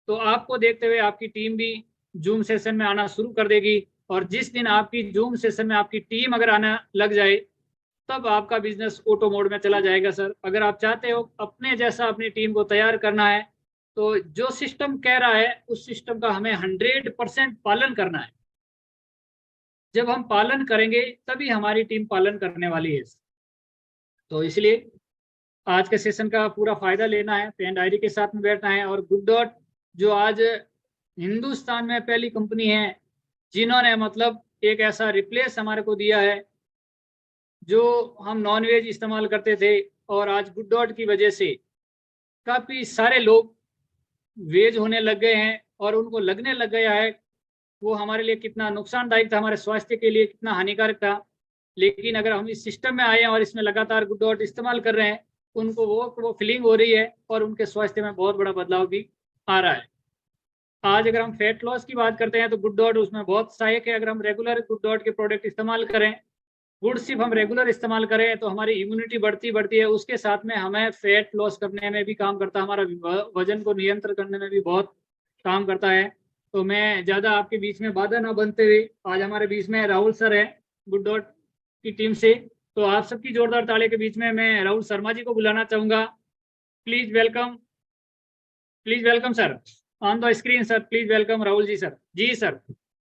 तो आपको देखते हुए आपकी टीम भी जूम सेशन में आना शुरू कर देगी। और जिस दिन आपकी जूम सेशन में आपकी टीम अगर आना लग जाए, तब आपका बिजनेस ऑटो मोड में चला जाएगा सर। अगर आप चाहते हो अपने जैसा अपनी टीम को तैयार करना है, तो जो सिस्टम कह रहा है उस सिस्टम का हमें 100% पालन करना है। जब हम पालन करेंगे तभी हमारी टीम पालन करने वाली है। तो इसलिए आज के सेशन का पूरा फायदा लेना है, पेन डायरी के साथ में बैठना है। और गुड डॉट जो आज हिंदुस्तान में पहली कंपनी है जिन्होंने मतलब एक ऐसा रिप्लेस हमारे को दिया है, जो हम नॉन वेज इस्तेमाल करते थे और आज गुड डॉट की वजह से काफ़ी सारे लोग वेज होने लग गए हैं और उनको लगने लग गया है वो हमारे लिए कितना नुकसानदायक था, हमारे स्वास्थ्य के लिए कितना हानिकारक था। लेकिन अगर हम इस सिस्टम में आए हैं और इसमें लगातार गुड डॉट इस्तेमाल कर रहे हैं, उनको वो फीलिंग हो रही है और उनके स्वास्थ्य में बहुत बड़ा बदलाव भी आ रहा है। आज अगर हम फैट लॉस की बात करते हैं तो गुड डॉट उसमें बहुत सहायक है। अगर हम रेगुलर गुड डॉट के प्रोडक्ट इस्तेमाल करें, गुड सिर्फ हम रेगुलर इस्तेमाल करें, तो हमारी इम्यूनिटी बढ़ती है। उसके साथ में हमें फैट लॉस करने में भी काम करता है, हमारा वजन को नियंत्रण करने में भी बहुत काम करता है। तो मैं ज़्यादा आपके बीच में बाधा ना बनते हुए, आज हमारे बीच में राहुल सर है गुड डॉट की टीम से, तो आप सबकी जोरदार ताली के बीच में मैं राहुल शर्मा जी को बुलाना चाहूँगा। Please welcome sir on the screen sir. Please welcome Rahul ji sir. जी सर,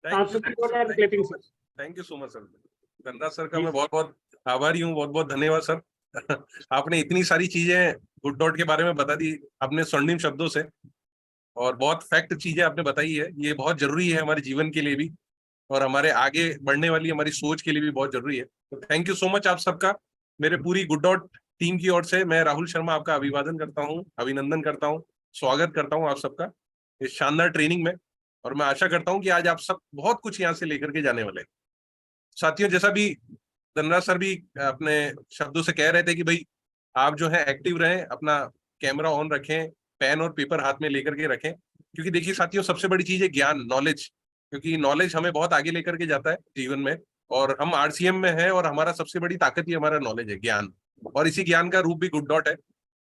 आप सबकी जोरदार clapping sir. Thank you so much sir. Dhanraj sir का मैं बहुत बहुत आभारी हूँ, बहुत बहुत धन्यवाद सर। आपने इतनी सारी चीजें गुड डॉट के बारे में बता दी अपने स्वर्णिम शब्दों से, और बहुत फैक्ट चीजें आपने बताई है। ये बहुत जरूरी है हमारे जीवन के लिए भी, और हमारे आगे बढ़ने वाली हमारी सोच के लिए भी बहुत जरूरी है। तो थैंक यू सो मच आप सबका। मेरे पूरी गुड डॉट टीम की ओर से मैं राहुल शर्मा आपका अभिवादन करता हूँ, अभिनंदन करता हूँ, स्वागत करता हूँ आप सबका इस शानदार ट्रेनिंग में। और मैं आशा करता हूँ कि आज आप सब बहुत कुछ यहाँ से लेकर के जाने वाले हैं। साथियों, जैसा भी धनराज सर भी अपने शब्दों से कह रहे थे कि भाई आप जो है एक्टिव रहें, अपना कैमरा ऑन रखें, पेन और पेपर हाथ में लेकर के रखें, क्योंकि देखिए साथियों, सबसे बड़ी चीज है ज्ञान, नॉलेज। क्योंकि नॉलेज हमें बहुत आगे लेकर के जाता है जीवन में, और हम आरसीएम में हैं और हमारा सबसे बड़ी ताकत ही हमारा नॉलेज है, ज्ञान। और इसी ज्ञान का रूप भी गुड डॉट है।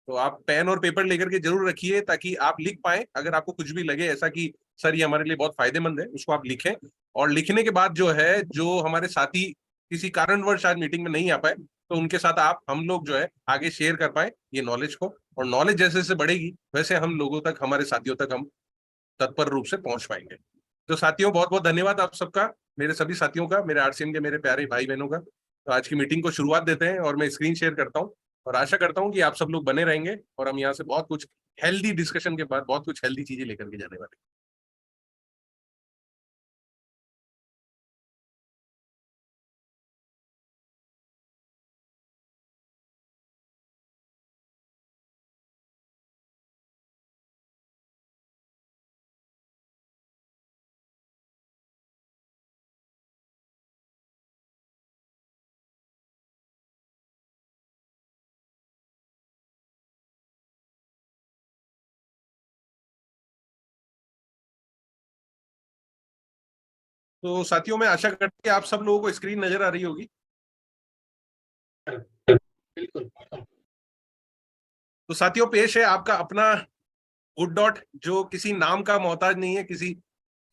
तो आप पेन और पेपर लेकर के जरूर रखिए ताकि आप लिख पाए। अगर आपको कुछ भी लगे ऐसा कि सर ये हमारे लिए बहुत फायदेमंद है, उसको आप लिखें। और लिखने के बाद जो है, जो हमारे साथी किसी कारणवश आज मीटिंग में नहीं आ पाए, तो उनके साथ आप हम लोग जो है आगे शेयर कर पाए ये नॉलेज को। और नॉलेज जैसे जैसे बढ़ेगी वैसे हम लोगों तक, हमारे साथियों तक हम तत्पर रूप से पहुंच पाएंगे। तो साथियों, बहुत बहुत धन्यवाद आप सबका, मेरे सभी साथियों का, मेरे आरसीएम के मेरे प्यारे भाई बहनों का। तो आज की मीटिंग को शुरुआत देते हैं और मैं स्क्रीन शेयर करता हूँ, और आशा करता हूँ कि आप सब लोग बने रहेंगे और हम यहाँ से बहुत कुछ हेल्दी डिस्कशन के बाद बहुत कुछ हेल्दी चीजें लेकर के जाने वाले हैं। तो साथियों, मैं आशा करता हूं कि आप सब लोगों को स्क्रीन नजर आ रही होगी। बिल्कुल। तो साथियों, पेश है आपका अपना गुड डॉट, जो किसी नाम का मोहताज नहीं है, किसी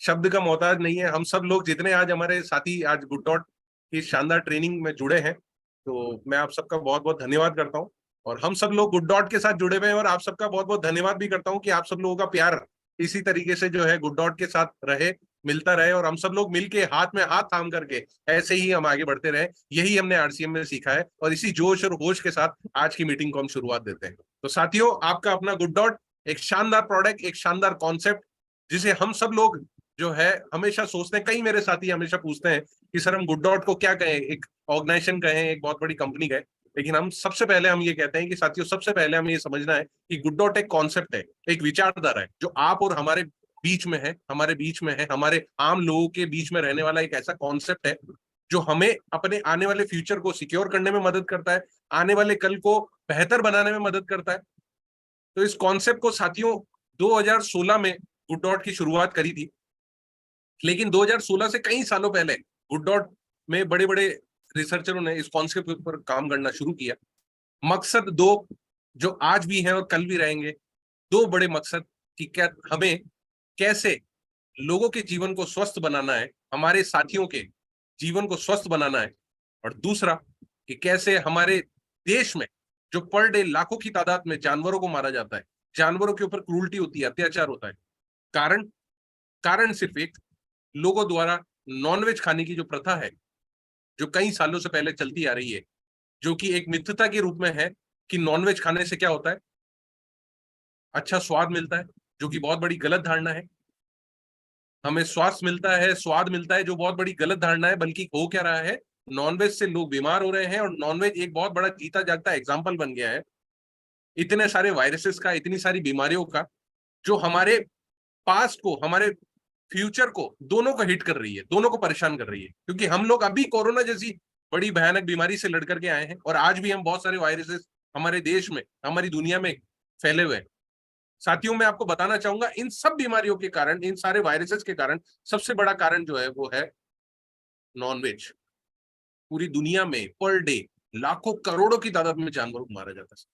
शब्द का मोहताज नहीं है। हम सब लोग जितने आज हमारे साथी आज गुड डॉट की शानदार ट्रेनिंग में जुड़े हैं, तो मैं आप सबका बहुत बहुत धन्यवाद करता हूं। और हम सब लोग गुड डॉट के साथ जुड़े हुए हैं, और आप सबका बहुत बहुत धन्यवाद भी करता हूं कि आप सब लोगों का प्यार इसी तरीके से जो है गुड डॉट के साथ रहे, मिलता रहे, और हम सब लोग मिलके हाथ में हाथ थाम करके ऐसे ही हम आगे बढ़ते रहे। यही हमने आरसीएम में सीखा है, और इसी जोश और होश के साथ आज की मीटिंग को हम शुरुआत देते हैं। तो साथियों, आपका अपना गुड डॉट एक शानदार प्रोडक्ट, एक शानदार कॉन्सेप्ट, जिसे हम सब लोग जो है हमेशा सोचते हैं। कई मेरे साथी हमेशा पूछते हैं कि सर हम गुड डॉट को क्या कहें, एक ऑर्गेनाइजेशन कहें, एक बहुत बड़ी कंपनी कहें। लेकिन हम सबसे पहले हम ये कहते हैं कि साथियों, सबसे पहले हमें ये समझना है कि गुड डॉट एक कॉन्सेप्ट है, एक विचारधारा है, जो आप और हमारे बीच में है, हमारे बीच में है, हमारे आम लोगों के बीच में रहने वाला एक ऐसा कॉन्सेप्ट है जो हमें अपने आने वाले फ्यूचर को सिक्योर करने में मदद करता है, आने वाले कल को बेहतर बनाने में मदद करता है। तो इस कॉन्सेप्ट को साथियों 2016 में गुड डॉट की शुरुआत करी थी। लेकिन 2016 से कई सालों पहले गुड डॉट में बड़े बड़े रिसर्चरों ने इस कॉन्सेप्ट पर काम करना शुरू किया। मकसद दो, जो आज भी हैं और कल भी रहेंगे, दो बड़े मकसद कि क्या हमें कैसे लोगों के जीवन को स्वस्थ बनाना है, हमारे साथियों के जीवन को स्वस्थ बनाना है, और दूसरा कि कैसे हमारे देश में जो पर डे लाखों की तादाद में जानवरों को मारा जाता है, जानवरों के ऊपर क्रूरटी होती है, अत्याचार होता है, कारण कारण सिर्फ एक, लोगों द्वारा नॉनवेज खाने की जो प्रथा है, जो कई सालों से पहले चलती आ रही है, जो कि एक मिथ्यता के रूप में है कि नॉनवेज खाने से क्या होता है, अच्छा स्वाद मिलता है, जो कि बहुत बड़ी गलत धारणा है। हमें स्वास्थ्य मिलता है, स्वाद मिलता है, जो बहुत बड़ी गलत धारणा है। बल्कि हो क्या रहा है, नॉनवेज से लोग बीमार हो रहे हैं, और नॉनवेज एक बहुत बड़ा जीता जागता एग्जाम्पल बन गया है इतने सारे वायरसेस का, इतनी सारी बीमारियों का, जो हमारे पास्ट को, हमारे फ्यूचर को, दोनों को हिट कर रही है, दोनों को परेशान कर रही है। क्योंकि हम लोग अभी कोरोना जैसी बड़ी भयानक बीमारी से लड़ करके आए हैं, और आज भी हम बहुत सारे वायरसेस हमारे देश में, हमारी दुनिया में फैले हुए हैं। साथियों, मैं आपको बताना चाहूंगा, इन सब बीमारियों के कारण, इन सारे वायरसेस के कारण सबसे बड़ा कारण जो है वो है नॉनवेज। पूरी दुनिया में पर डे लाखों करोड़ों की तादाद में जानवरों को मारा जाता है।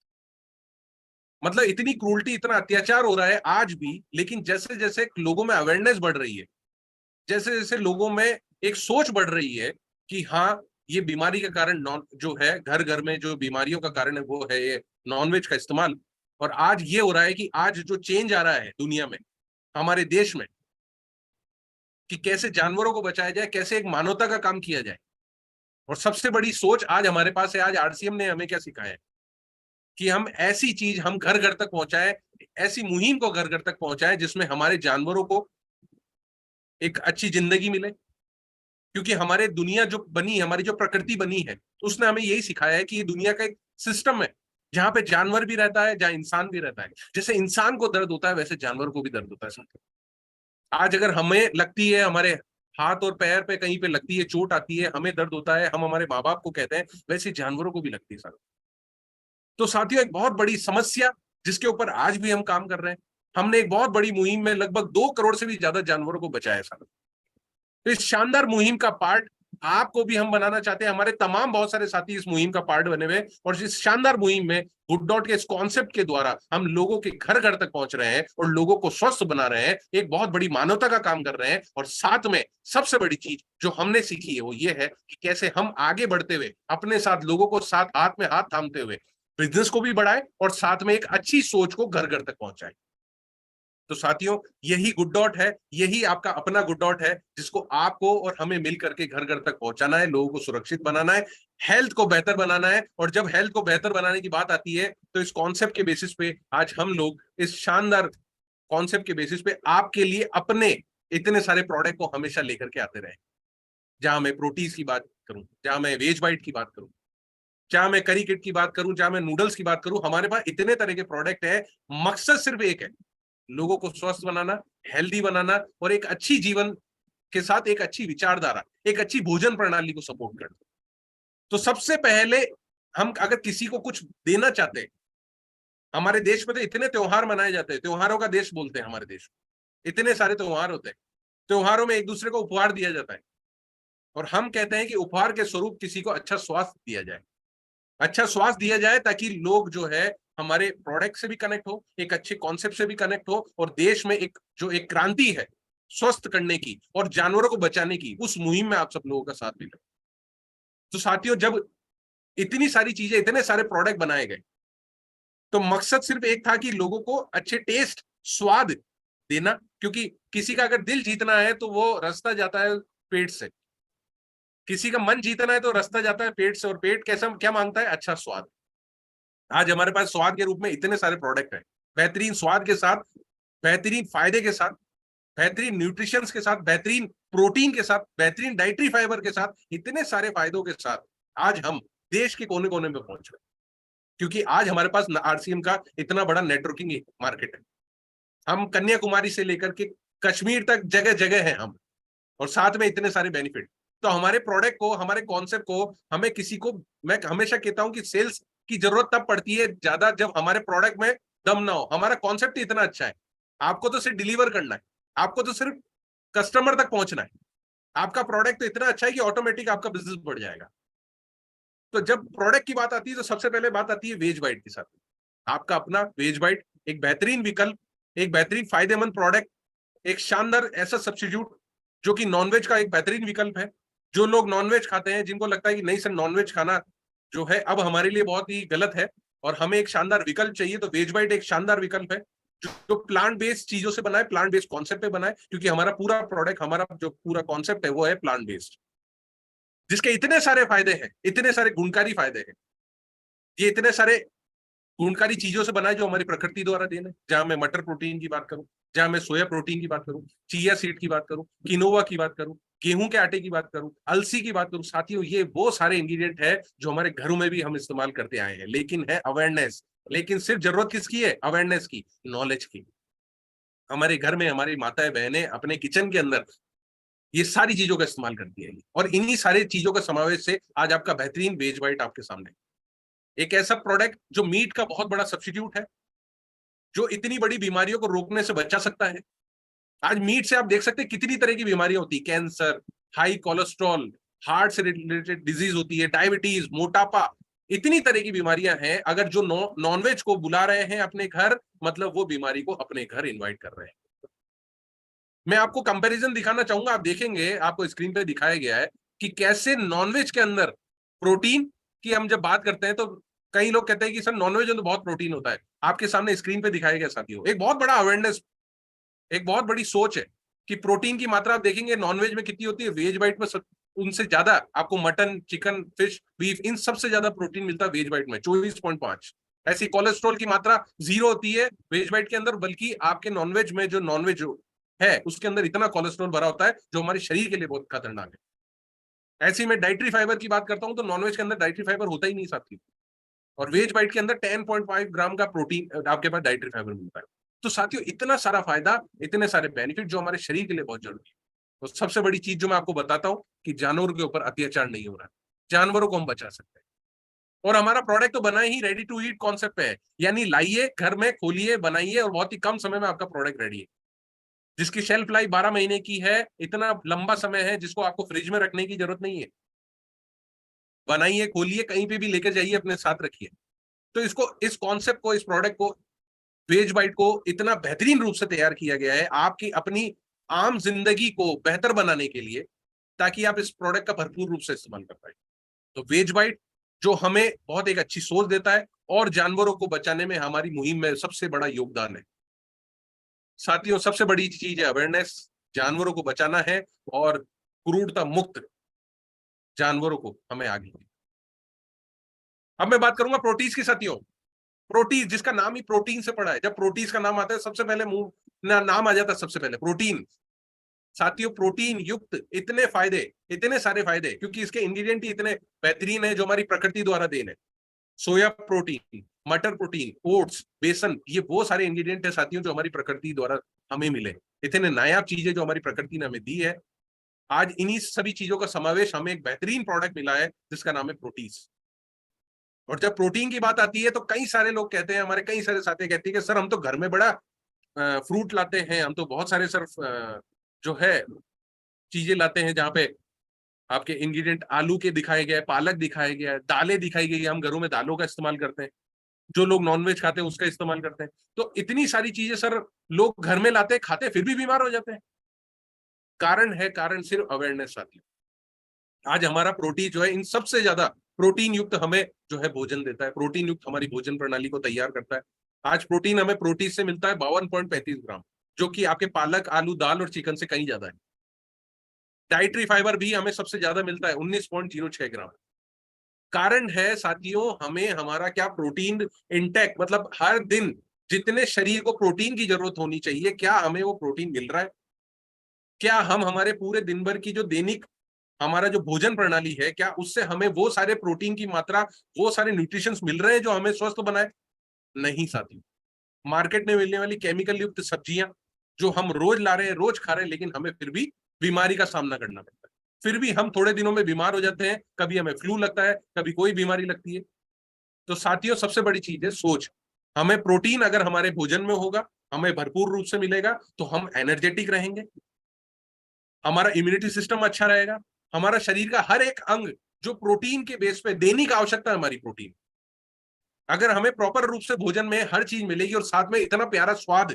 मतलब इतनी क्रूरटी, इतना अत्याचार हो रहा है आज भी। लेकिन जैसे जैसे लोगों में अवेयरनेस बढ़ रही है, जैसे जैसे लोगों में एक सोच बढ़ रही है कि हाँ, ये बीमारी का कारण नॉन जो है, घर घर में जो बीमारियों का कारण है वो है ये नॉनवेज का इस्तेमाल। और आज ये हो रहा है कि आज जो चेंज आ रहा है दुनिया में, हमारे देश में, कि कैसे जानवरों को बचाया जाए, कैसे एक मानवता का काम किया जाए। और सबसे बड़ी सोच आज हमारे पास है। आज आरसीएम ने हमें क्या सिखाया है कि हम ऐसी चीज हम घर घर तक पहुंचाए, ऐसी मुहिम को घर घर तक पहुंचाए जिसमें हमारे जानवरों को एक अच्छी जिंदगी मिले। क्योंकि हमारे दुनिया जो बनी, हमारी जो प्रकृति बनी है, उसने हमें यही सिखाया है कि ये दुनिया का एक सिस्टम है जहां पे जानवर भी रहता है, जहां इंसान भी रहता है। जैसे इंसान को दर्द होता है, वैसे जानवर को भी दर्द होता है। आज अगर हमें लगती है, हमारे हाथ और पैर पे कहीं पे लगती है, चोट आती है, हमें दर्द होता है, हम हमारे माँ बाप को कहते हैं, वैसे जानवरों को भी लगती है। तो साथियों, एक बहुत बड़ी समस्या जिसके ऊपर आज भी हम काम कर रहे हैं, हमने एक बहुत बड़ी मुहिम में लगभग 2 करोड़ से भी ज्यादा जानवरों को बचाया साहब। तो इस शानदार मुहिम का पार्ट आपको भी हम बनाना चाहते हैं। हमारे तमाम बहुत सारे साथी इस मुहिम का पार्ट बने हुए, और इस शानदार मुहिम में गुड डॉट के इस कॉन्सेप्ट के द्वारा हम लोगों के घर घर तक पहुंच रहे हैं, और लोगों को स्वस्थ बना रहे हैं, एक बहुत बड़ी मानवता का काम कर रहे हैं। और साथ में सबसे बड़ी चीज जो हमने सीखी है वो ये है कि कैसे हम आगे बढ़ते हुए अपने साथ लोगों को साथ, हाथ में हाथ थामते हुए बिजनेस को भी बढ़ाए, और साथ में एक अच्छी सोच को घर घर तक पहुंचाए। तो साथियों, यही गुड डॉट है, यही आपका अपना गुड डॉट है, जिसको आपको और हमें मिल करके घर घर तक पहुंचाना है, लोगों को सुरक्षित बनाना है, हेल्थ को बेहतर बनाना है। और जब हेल्थ को बेहतर बनाने की बात आती है, तो इस कॉन्सेप्ट के बेसिस पे आज हम लोग, इस शानदार कॉन्सेप्ट के बेसिस पे आपके लिए अपने इतने सारे प्रोडक्ट को हमेशा लेकर के आते रहे। जहां मैं प्रोटीज की बात करूं, जहां मैं वेज बाइट की बात करूं, जहां मैं करी किट की बात करूं, जहां मैं नूडल्स की बात करूं, हमारे पास इतने तरह के प्रोडक्ट है। मकसद सिर्फ एक है, लोगों को स्वस्थ बनाना, हेल्दी बनाना, और एक अच्छी जीवन के साथ एक अच्छी विचारधारा, एक अच्छी भोजन प्रणाली को सपोर्ट करना। तो सबसे पहले हम अगर किसी को कुछ देना चाहते हैं, हमारे देश में तो इतने त्योहार मनाए जाते हैं, त्योहारों का देश बोलते हैं हमारे देश को, इतने सारे त्योहार होते हैं। त्योहारों में एक दूसरे को उपहार दिया जाता है, और हम कहते हैं कि उपहार के स्वरूप किसी को अच्छा स्वास्थ्य दिया जाए, अच्छा स्वास्थ्य दिया जाए, ताकि लोग जो है हमारे प्रोडक्ट से भी कनेक्ट हो, एक अच्छे कॉन्सेप्ट से भी कनेक्ट हो, और देश में एक जो एक क्रांति है स्वस्थ करने की और जानवरों को बचाने की, उस मुहिम में आप सब लोगों का साथ मिले। तो साथियों, जब इतनी सारी चीजें, इतने सारे प्रोडक्ट बनाए गए, तो मकसद सिर्फ एक था कि लोगों को अच्छे टेस्ट, स्वाद देना। क्योंकि किसी का अगर दिल जीतना है तो वो रास्ता जाता है पेट से, किसी का मन जीतना है तो रास्ता जाता है पेट से, और पेट कैसा क्या मांगता है, अच्छा स्वाद। आज हमारे पास स्वाद के रूप में इतने सारे प्रोडक्ट हैं, बेहतरीन स्वाद के साथ, बेहतरीन फायदे के साथ, बेहतरीन न्यूट्रिशन के साथ, बेहतरीन प्रोटीन के साथ, बेहतरीन डाइटरी फाइबर के साथ, इतने सारे फायदों के साथ आज हम देश के कोने कोने में पहुंच रहे हैं। क्योंकि आज हमारे पास आरसीएम का इतना बड़ा नेटवर्किंग मार्केट है। हम कन्याकुमारी से लेकर के कश्मीर तक जगह जगह हैं हम, और साथ में इतने सारे बेनिफिट। तो हमारे प्रोडक्ट को, हमारे कॉन्सेप्ट को, हमें किसी को, मैं हमेशा कहता हूं कि सेल्स की जरूरत तब पड़ती है ज्यादा जब हमारे प्रोडक्ट में दम ना हो। हमारा कॉन्सेप्ट ही इतना अच्छा है, आपको तो सिर्फ डिलीवर करना है, आपको तो सिर्फ कस्टमर तक पहुंचना है। आपका प्रोडक्ट तो इतना अच्छा है कि ऑटोमेटिक आपका बिजनेस बढ़ जाएगा। तो जब प्रोडक्ट की बात आती है, तो सबसे पहले बात आती है वेज बाइट के साथ। आपका अपना वेज बाइट एक बेहतरीन विकल्प, एक बेहतरीन फायदेमंद प्रोडक्ट, एक शानदार ऐसा सब्स्टिट्यूट जो कि नॉनवेज का एक बेहतरीन विकल्प है। जो लोग नॉनवेज खाते हैं, जिनको लगता है कि नहीं सर नॉनवेज खाना जो है अब हमारे लिए बहुत ही गलत है और हमें एक शानदार विकल्प चाहिए, तो वेज बाइट एक शानदार विकल्प है जो प्लांट बेस्ड चीजों से बना है, प्लांट बेस्ड कॉन्सेप्ट पे बना है, क्योंकि हमारा पूरा प्रोडक्ट, हमारा जो पूरा कॉन्सेप्ट है वो है प्लांट बेस्ड, जिसके इतने सारे फायदे हैं, इतने सारे गुणकारी फायदे हैं। ये इतने सारे गुणकारी चीजों से बना है जो हमारी प्रकृति द्वारा देना है। जहां मैं मटर प्रोटीन की बात करूं, जहां मैं सोया प्रोटीन की बात करूं, चिया सीड की बात करूं, किनोवा की बात करूं, गेहूं के आटे की बात करूं, अलसी की बात करूं, साथियों ये वो सारे इंग्रेडिएंट है जो हमारे घरों में भी हम इस्तेमाल करते आए हैं। लेकिन है अवेयरनेस, लेकिन सिर्फ जरूरत किसकी है? अवेयरनेस की, नॉलेज की। हमारे घर में हमारी माताएं बहनें अपने किचन के अंदर ये सारी चीजों का इस्तेमाल करती है और इन्हीं सारी चीजों का समावेश से आज आपका बेहतरीन वेज बाइट आपके सामने, एक ऐसा प्रोडक्ट जो मीट का बहुत बड़ा सब्स्टिट्यूट है, जो इतनी बड़ी बीमारियों को रोकने से बचा सकता है। आज मीट से आप देख सकते हैं कितनी तरह की बीमारियां होती है, कैंसर, हाई कोलेस्ट्रॉल, हार्ट से रिलेटेड डिजीज होती है, डायबिटीज, मोटापा, इतनी तरह की बीमारियां हैं। अगर जो नॉनवेज को बुला रहे हैं अपने घर, मतलब वो बीमारी को अपने घर इनवाइट कर रहे हैं। मैं आपको कंपैरिजन दिखाना चाहूंगा, आप देखेंगे आपको स्क्रीन पे दिखाया गया है कि कैसे नॉनवेज के अंदर प्रोटीन की हम जब बात करते हैं तो कई लोग कहते हैं कि सर नॉनवेज में तो बहुत प्रोटीन होता है। आपके सामने स्क्रीन पे दिखाया गया साथियों, एक बहुत बड़ा अवेयरनेस, एक बहुत बड़ी सोच है कि प्रोटीन की मात्रा आप देखेंगे नॉनवेज में कितनी होती है, वेज बाइट में उनसे ज्यादा आपको मटन, चिकन, फिश, बीफ, इन सबसे ज्यादा प्रोटीन मिलता है वेज बाइट में, 24.5। ऐसी कोलेस्ट्रॉल की मात्रा 0 होती है वेज बाइट के अंदर, बल्कि आपके नॉनवेज में जो नॉनवेज है उसके अंदर इतना कोलेस्ट्रॉल भरा होता है जो हमारे शरीर के लिए बहुत खतरनाक है। ऐसे में डाइटरी फाइबर की बात करता हूं तो नॉनवेज के अंदर डाइटरी फाइबर होता ही नहीं साथी, और वेज बाइट के अंदर 10.5 ग्राम का प्रोटीन आपके पास डाइटरी फाइबर मिलता है। तो साथियों इतना सारा फायदा, इतने सारे बेनिफिट जो हमारे शरीर के लिए बहुत जरूरी है। तो सबसे बड़ी चीज जो मैं आपको बताता हूं कि जानवरों के ऊपर अत्याचार नहीं हो रहा है, जानवरों को हम बचा सकते हैं। और हमारा प्रोडक्ट तो बना ही रेडी टू ईट कॉन्सेप्ट पे है, यानी लाइए घर में, खोलिए, बनाइए और बहुत ही कम समय में आपका प्रोडक्ट रेडी है, जिसकी शेल्फ लाइफ 12 महीने की है। इतना लंबा समय है जिसको आपको फ्रिज में रखने की जरूरत नहीं है। बनाइए, खोलिए, कहीं पे भी लेकर जाइए, अपने साथ रखिए। तो इसको, इस कॉन्सेप्ट को, इस प्रोडक्ट को, वेज बाइट को इतना बेहतरीन रूप से तैयार किया गया है आपकी अपनी आम जिंदगी को बेहतर बनाने के लिए, ताकि आप इस प्रोडक्ट का भरपूर रूप से इस्तेमाल कर पाए। तो वेज बाइट जो हमें बहुत एक अच्छी सोच देता है और जानवरों को बचाने में हमारी मुहिम में सबसे बड़ा योगदान है। साथियों सबसे बड़ी चीज है अवेयरनेस, जानवरों को बचाना है और क्रूरता मुक्त जानवरों को हमें आगे। अब मैं बात करूंगा प्रोटीज की साथियों। प्रोटीज, जिसका नाम ही प्रोटीन से पड़ा है, जब प्रोटीज का नाम आता है सबसे पहले मुंह नाम आ जाता है सबसे पहले प्रोटीन। साथियों प्रोटीन युक्त इतने फायदे, इतने सारे फायदे, क्योंकि इसके इंग्रेडिएंट ही इतने बेहतरीन है जो हमारी प्रकृति द्वारा देन है। सोया प्रोटीन, मटर प्रोटीन, ओट्स, बेसन, ये वो सारे इंग्रेडिएंट है साथियों जो हमारी प्रकृति द्वारा हमें मिले। इतने नायाब चीजें जो हमारी प्रकृति ने हमें दी है। आज इन्हीं सभी चीजों का समावेश हमें एक बेहतरीन प्रोडक्ट मिला है जिसका नाम है प्रोटीज। और जब प्रोटीन की बात आती है तो कई सारे लोग कहते हैं, हमारे कई सारे साथी कहते हैं कि सर हम तो घर में बड़ा फ्रूट लाते हैं, हम तो बहुत सारे सर जो है चीजें लाते हैं जहाँ पे आपके इंग्रेडिएंट आलू के दिखाए गए, पालक दिखाया गया है, दालें दिखाई गई है, हम घरों में दालों का इस्तेमाल करते हैं, जो लोग नॉनवेज खाते हैं उसका इस्तेमाल करते हैं। तो इतनी सारी चीजें सर लोग घर में लाते हैं, खाते, फिर भी बीमार हो जाते हैं। कारण सिर्फ अवेयरनेस आती है। आज हमारा प्रोटीन जो है इन सबसे ज्यादा प्रोटीन युक्त हमें जो है भोजन देता है, प्रोटीन युक्त हमारी भोजन प्रणाली को तैयार करता है। आज प्रोटीन हमें प्रोटीन से मिलता है 52.35 ग्राम, जो कि आपके पालक, आलू, दाल और चिकन से कहीं ज्यादा है। डाइटरी फाइबर भी हमें सबसे ज्यादा मिलता है 19.06 ग्राम। कारण है साथियों हमें हमारा क्या प्रोटीन इंटेक, मतलब हर दिन जितने शरीर को प्रोटीन की जरूरत होनी चाहिए, क्या हमें वो प्रोटीन मिल रहा है? क्या हम हमारे पूरे दिन भर की जो दैनिक हमारा जो भोजन प्रणाली है, क्या उससे हमें वो सारे प्रोटीन की मात्रा, वो सारे न्यूट्रिशंस मिल रहे हैं जो हमें स्वस्थ बनाए? नहीं साथियों। मार्केट में मिलने वाली केमिकल युक्त सब्जियां जो हम रोज ला रहे हैं, रोज खा रहे हैं, लेकिन हमें फिर भी बीमारी का सामना करना पड़ता है। फिर भी हम थोड़े दिनों में बीमार हो जाते हैं, कभी हमें फ्लू लगता है, कभी कोई बीमारी लगती है। तो साथियों सबसे बड़ी चीज है सोच। हमें प्रोटीन अगर हमारे भोजन में होगा, हमें भरपूर रूप से मिलेगा, तो हम एनर्जेटिक रहेंगे, हमारा इम्यूनिटी सिस्टम अच्छा रहेगा, हमारा शरीर का हर एक अंग जो प्रोटीन के बेस पे दैनिक आवश्यकता है हमारी प्रोटीन, अगर हमें प्रॉपर रूप से भोजन में हर चीज मिलेगी और साथ में इतना प्यारा स्वाद,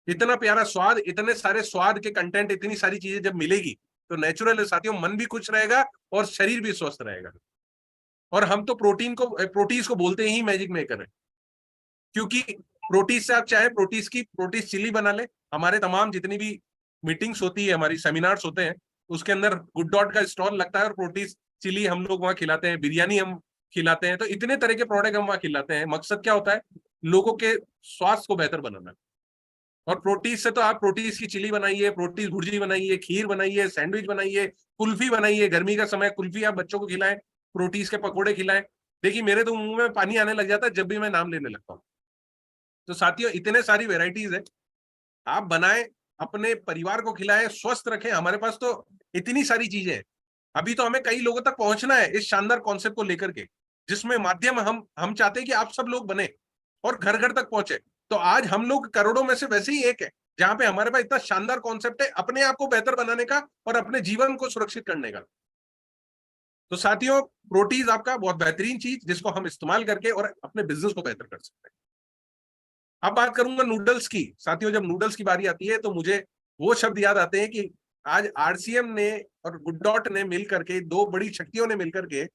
इतना प्यारा स्वाद, इतने सारे स्वाद के कंटेंट, इतनी सारी चीजें जब मिलेगी तो नेचुरल है साथियों, मन भी खुश रहेगा और शरीर भी स्वस्थ रहेगा। और हम तो प्रोटीज को बोलते ही मैजिक मेकर है, क्योंकि प्रोटीज से आप चाहे प्रोटीज चिली बना ले। हमारे तमाम जितनी भी मीटिंग्स होती है, हमारी सेमिनार्स होते हैं, उसके अंदर गुड डॉट का स्टॉल लगता है और प्रोटीज चिली हम लोग वहां खिलाते हैं, बिरयानी हम खिलाते हैं। तो इतने तरह के प्रोडक्ट हम वहां खिलाते हैं। मकसद क्या होता है? लोगों के स्वास्थ्य को बेहतर बनाना। और प्रोटीज से तो आप प्रोटीज की चिली बनाइए, प्रोटीज भुर्जी बनाइए, खीर बनाइए, सैंडविच बनाइए, कुल्फी बनाइए। गर्मी का समय, कुल्फी आप बच्चों को खिलाएं, प्रोटीज के पकौड़े खिलाएं। देखिए मेरे तो मुंह में पानी आने लग जाता है जब भी मैं नाम लेने लगता हूँ। तो साथियों इतने सारी वेराइटीज है, आप बनाएं, अपने परिवार को खिलाएं, स्वस्थ रखें। हमारे पास तो इतनी सारी चीजें हैं। अभी तो हमें कई लोगों तक पहुंचना है इस शानदार कॉन्सेप्ट को लेकर के, जिसमें माध्यम हम चाहते हैं कि आप सब लोग बने और घर घर तक पहुंचे। तो आज हम लोग करोड़ों में से वैसे ही एक है जहां पे हमारे पास इतना शानदार कॉन्सेप्ट है अपने आप को बेहतर बनाने का और अपने जीवन को सुरक्षित करने का। तो साथियों प्रोटीज आपका बहुत बेहतरीन चीज, जिसको हम इस्तेमाल करके और अपने बिजनेस को बेहतर कर सकते हैं। अब बात करूंगा नूडल्स की। साथियों जब नूडल्स की बारी आती है तो मुझे वो शब्द याद आते हैं कि आज आरसीएम ने और गुड डॉट ने मिलकर के, दो बड़ी शक्तियों ने मिलकर के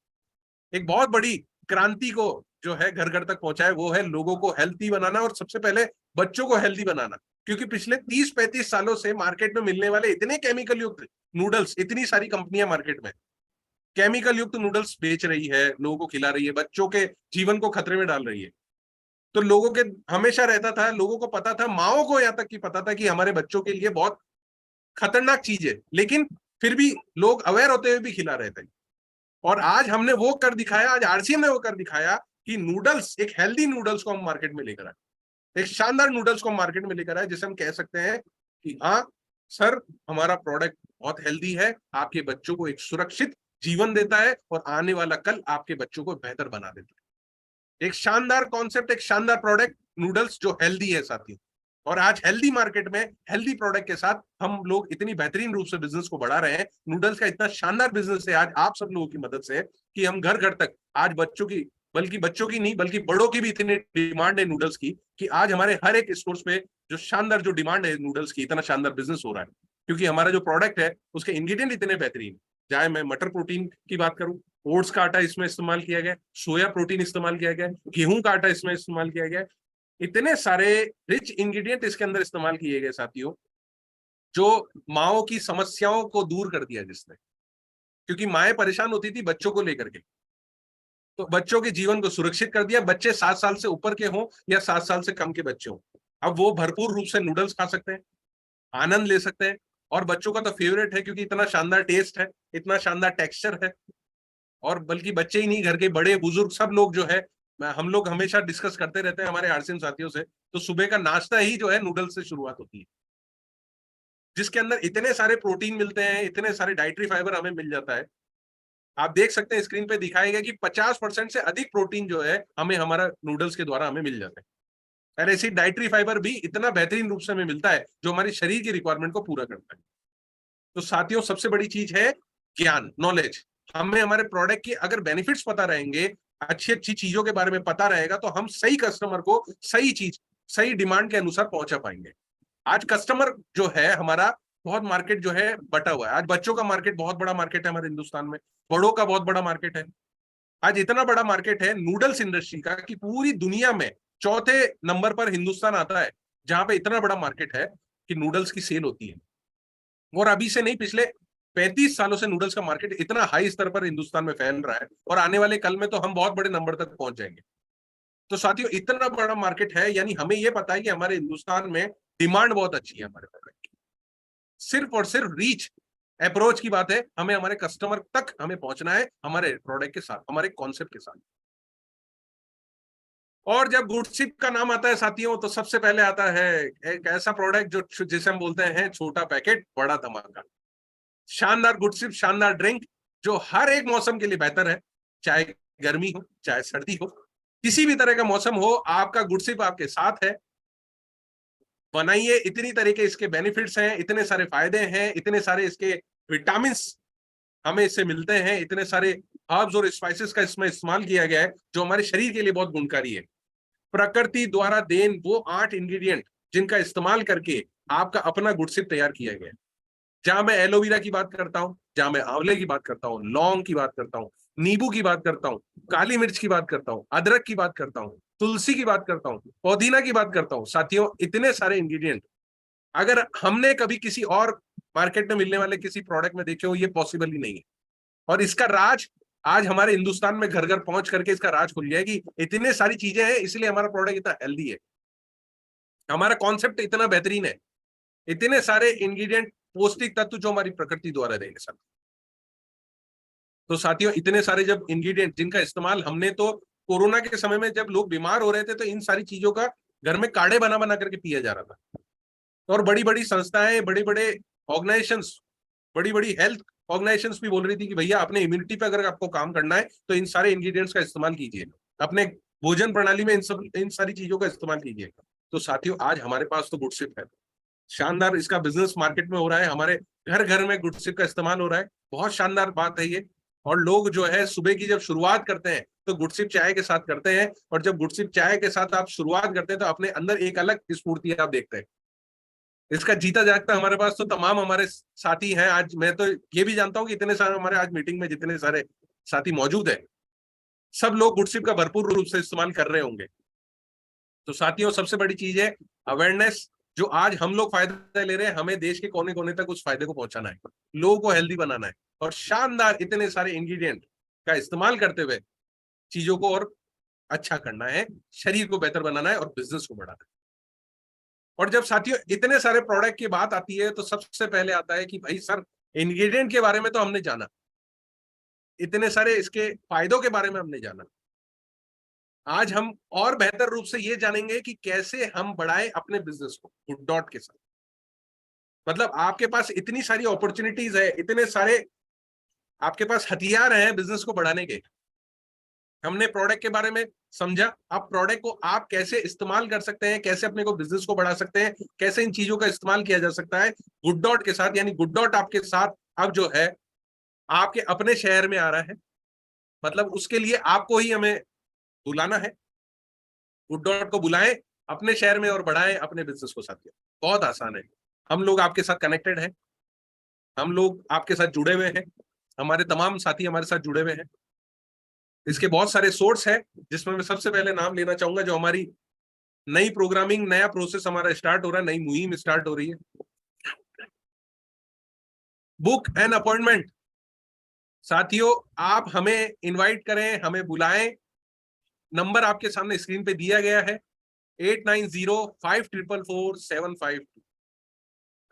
एक बहुत बड़ी क्रांति को जो है घर घर तक पहुंचाए। वो है लोगों को हेल्थी बनाना और सबसे पहले बच्चों को हेल्थी बनाना। क्योंकि पिछले 30-35 सालों से मार्केट में मिलने वाले इतने केमिकल युक्त नूडल्स, इतनी सारी कंपनियां मार्केट में केमिकल युक्त नूडल्स बेच रही है, लोगों को खिला रही है, बच्चों के जीवन को खतरे में डाल रही है। तो लोगों के हमेशा रहता था, लोगों को पता था, माओ को यहाँ तक कि पता था कि हमारे बच्चों के लिए बहुत खतरनाक चीज है, लेकिन फिर भी लोग अवेयर होते हुए भी खिला रहे थे। और आज हमने वो कर दिखाया, आज आरसीएम ने वो कर दिखाया कि नूडल्स, एक हेल्दी नूडल्स को हम मार्केट में लेकर आए, एक शानदार नूडल्स को हम मार्केट में लेकर आए, जिसे हम कह सकते हैं कि हाँ सर, हमारा प्रोडक्ट बहुत हेल्दी है, आपके बच्चों को एक सुरक्षित जीवन देता है और आने वाला कल आपके बच्चों को बेहतर बना देता है। एक शानदार कॉन्सेप्ट, एक शानदार प्रोडक्ट नूडल्स जो हेल्दी है साथियों। और आज हेल्दी मार्केट में हेल्दी प्रोडक्ट के साथ हम लोग इतनी बेहतरीन रूप से बिजनेस को बढ़ा रहे हैं। नूडल्स का इतना शानदार बिजनेस है आज आप सब लोगों की मदद से कि हम घर घर तक आज बच्चों की, बल्कि बच्चों की नहीं बल्कि बड़ों की भी इतनी डिमांड है नूडल्स की कि आज हमारे हर एक स्टोर्स पे जो शानदार जो डिमांड है नूडल्स की, इतना शानदार बिजनेस हो रहा है क्योंकि हमारा जो प्रोडक्ट है उसके इंग्रेडिएंट इतने बेहतरीन। चाहे मैं मटर प्रोटीन की बात करूं, ओट्स का आटा इसमें इस्तेमाल किया गया, सोया प्रोटीन इस्तेमाल किया गया, गेहूं का आटा इसमें इस्तेमाल किया गया, इतने सारे रिच इंग्रेडिएंट इसके अंदर इस्तेमाल किए गए साथियों, जो माओ की समस्याओं को दूर कर दिया जिसने। क्योंकि माएं परेशान होती थी बच्चों को लेकर के, तो बच्चों के जीवन को सुरक्षित कर दिया। बच्चे 7 साल से ऊपर के हों या 7 साल से कम के बच्चे हों, अब वो भरपूर रूप से नूडल्स खा सकते हैं, आनंद ले सकते हैं। और बच्चों का तो फेवरेट है क्योंकि इतना शानदार टेस्ट है, इतना शानदार टेक्सचर है। और बल्कि बच्चे ही नहीं, घर के बड़े बुजुर्ग सब लोग जो है, हम लोग हमेशा डिस्कस करते रहते हैं हमारे आरसीएम साथियों से, तो सुबह का नाश्ता ही जो है नूडल्स से शुरुआत होती है, जिसके अंदर इतने सारे प्रोटीन मिलते हैं, इतने सारे डाइटरी फाइबर हमें मिल जाता है। आप देख सकते हैं स्क्रीन पे दिखाया गया कि 50% से अधिक प्रोटीन जो है हमें हमारा नूडल्स के द्वारा हमें मिल जाता है। और ऐसी डाइटरी फाइबर भी इतना बेहतरीन रूप से हमें मिलता है जो हमारे शरीर की रिक्वायरमेंट को पूरा करता है। तो साथियों सबसे बड़ी चीज है ज्ञान, नॉलेज। हमें हमारे प्रोडक्ट के अगर बेनिफिट्स पता रहेंगे, अच्छी अच्छी चीजों के बारे में पता रहेगा, तो हम सही कस्टमर को सही चीज, सही डिमांड के अनुसार पहुंचा पाएंगे। आज कस्टमर जो है हमारा, बहुत मार्केट जो है बटा हुआ है। आज बच्चों का मार्केट बहुत बड़ा मार्केट है हमारे हिंदुस्तान में, बड़ों का बहुत बड़ा मार्केट है। आज इतना बड़ा मार्केट है नूडल्स इंडस्ट्री का कि पूरी दुनिया में चौथे नंबर पर हिंदुस्तान आता है, जहां पे इतना बड़ा मार्केट है कि नूडल्स की सेल होती है। और अभी से नहीं, पिछले 35 सालों से नूडल्स का मार्केट इतना हाई स्तर पर हिंदुस्तान में फैल रहा है और आने वाले कल में तो हम बहुत बड़े नंबर तक पहुंच जाएंगे। तो साथियों इतना बड़ा मार्केट है, यानी हमें यह पता है कि हमारे हिंदुस्तान में डिमांड बहुत अच्छी है हमारे प्रोडक्ट की। सिर्फ और सिर्फ रीच, अप्रोच की बात है, हमें हमारे कस्टमर तक हमें पहुंचना है हमारे प्रोडक्ट के साथ, हमारे कॉन्सेप्ट के साथ। और जब गुडशिप का नाम आता है साथियों, तो सबसे पहले आता है एक ऐसा प्रोडक्ट जो जिसे हम बोलते हैं छोटा पैकेट बड़ा धमाका। शानदार गुडशिप, शानदार ड्रिंक जो हर एक मौसम के लिए बेहतर है, चाहे गर्मी हो चाहे सर्दी हो, किसी भी तरह का मौसम हो, आपका गुडशिप आपके साथ है। बनाइए, इतनी तरह के इसके बेनिफिट्स हैं, इतने सारे फायदे हैं, इतने सारे इसके विटामिन हमें इससे मिलते हैं, इतने सारे हर्ब्स और स्पाइसेस का इसमें इस्तेमाल किया गया है जो हमारे शरीर के लिए बहुत गुणकारी है। प्रकृति द्वारा देन वो 8 इंग्रेडिएंट जिनका इस्तेमाल करके आपका अपना गुडसिप तैयार किया गया है। जहां मैं एलोवेरा की बात करता हूं, जहां मैं आंवले की बात करता हूं, लौंग की बात करता हूं, नींबू की बात करता हूं, काली मिर्च की बात करता हूं, अदरक की बात करता हूं, तुलसी की बात करता हूं, पुदीना की बात करता हूं। साथियों, इतने सारे इंग्रेडिएंट अगर हमने कभी किसी और मार्केट में मिलने वाले किसी प्रोडक्ट में देखे हो, ये पॉसिबल ही नहीं है। और इसका राज आज हमारे हिंदुस्तान में घर घर पहुंच करके इसका राज खुल गया है कि इतने सारी चीजें हैं, इसलिए हमारा प्रोडक्ट इतना हेल्दी है, हमारा कॉन्सेप्ट इतना बेहतरीन है, इतने सारे इंग्रेडिएंट, पौष्टिक तत्व जो हमारी प्रकृति द्वारा देंगे सर। तो साथियों, इतने सारे जब इंग्रेडिएंट जिनका इस्तेमाल हमने तो कोरोना के समय में जब लोग बीमार हो रहे थे तो इन सारी चीजों का घर में काढ़े बना बना करके पिया जा रहा था। और बड़ी बड़ी संस्थाएं, बड़े बड़े ऑर्गेनाइजेशंस, बड़ी बड़ी हेल्थ ऑर्गेनाइजेशंस भी बोल रही थी कि भैया अपने इम्यूनिटी पे अगर आपको काम करना है तो इन सारे इंग्रेडिएंट्स का इस्तेमाल कीजिए, अपने भोजन प्रणाली में इन सारी चीजों का इस्तेमाल कीजिए। तो साथियों, आज हमारे पास तो गुडसिप है, शानदार इसका बिजनेस मार्केट में हो रहा है, हमारे घर घर में गुडसिप का इस्तेमाल हो रहा है, बहुत शानदार बात है ये। और लोग जो है सुबह की जब शुरुआत करते हैं तो गुडसिप चाय के साथ करते हैं, और जब गुडसिप चाय के साथ आप शुरुआत करते हैं तो अपने अंदर एक अलग स्फूर्ति आप देखते हैं। इसका जीता जागता हमारे पास तो तमाम हमारे साथी हैं। आज मैं तो ये भी जानता हूं कि इतने सारे हमारे आज मीटिंग में जितने सारे साथी मौजूद हैं, सब लोग गुडसिप का भरपूर रूप से इस्तेमाल कर रहे होंगे। तो साथियों, सबसे बड़ी चीज है अवेयरनेस। जो आज हम लोग फायदा ले रहे हैं, हमें देश के कोने कोने तक उस फायदे को पहुंचाना है, लोगों को हेल्दी बनाना है, और शानदार इतने सारे इंग्रेडिएंट का इस्तेमाल करते हुए चीजों को और अच्छा करना है, शरीर को बेहतर बनाना है और बिजनेस को बढ़ाना है। और जब साथियों इतने सारे प्रोडक्ट की बात आती है तो सबसे पहले आता है कि भाई सर, इंग्रेडिएंट के बारे में तो हमने जाना, इतने सारे इसके फायदों के बारे में हमने जाना, आज हम और बेहतर रूप से ये जानेंगे कि कैसे हम बढ़ाएं अपने बिजनेस को गुड डॉट के साथ। मतलब आपके पास इतनी सारी अपॉर्चुनिटीज है, इतने सारे आपके पास हथियार हैं बिजनेस को बढ़ाने के। हमने प्रोडक्ट के बारे में समझा, अब प्रोडक्ट को आप कैसे इस्तेमाल कर सकते हैं, कैसे अपने को बिजनेस को बढ़ा सकते हैं, कैसे इन चीजों का इस्तेमाल किया जा सकता है गुड डॉट के साथ। यानी गुड डॉट आपके साथ अब जो है आपके अपने शहर में आ रहा है, मतलब उसके लिए आपको ही हमें बुलाना है। गुड डॉट को बुलाएं अपने शहर में और बढ़ाएं अपने बिजनेस को। साथियों, बहुत आसान है, हम लोग आपके साथ कनेक्टेड हैं, हम लोग आपके साथ जुड़े हुए हैं, हमारे तमाम साथी हमारे साथ जुड़े हुए हैं। इसके बहुत सारे सोर्स हैं, जिसमें मैं सबसे पहले नाम लेना चाहूंगा। जो हमारी नई प्रोग्रामिंग, नया प्रोसेस हमारा स्टार्ट हो रहा है, नई मुहिम स्टार्ट हो रही है, बुक एन अपॉइंटमेंट। साथियों, आप हमें इनवाइट करें, हमें बुलाएं, नंबर आपके सामने स्क्रीन पे दिया गया है 8905444752।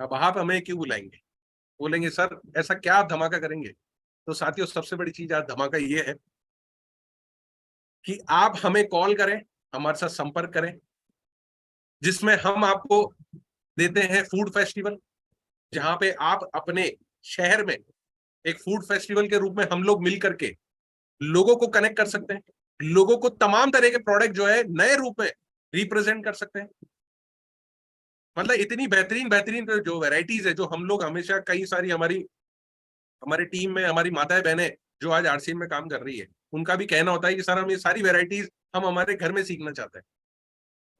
अब आप हमें क्यों बुलाएंगे? बोलेंगे सर ऐसा क्या आप धमाका करेंगे? तो साथियों, सबसे बड़ी चीज आज धमाका ये है कि आप हमें कॉल करें, हमारे साथ संपर्क करें, जिसमें हम आपको देते हैं फूड फेस्टिवल, जहां पे आप अपने शहर में एक फूड फेस्टिवल के रूप में हम लोग मिल करके लोगों को कनेक्ट कर सकते हैं, लोगों को तमाम तरह के प्रोडक्ट जो है नए रूप में रिप्रेजेंट कर सकते हैं। मतलब इतनी बेहतरीन बेहतरीन जो वैरायटीज है, जो हम लोग हमेशा कई सारी हमारी टीम में हमारी माताएं बहनें जो आज आरसीएम में काम कर रही है, उनका भी कहना होता है कि सर हम ये सारी वैरायटीज हम हमारे घर में सीखना चाहते हैं।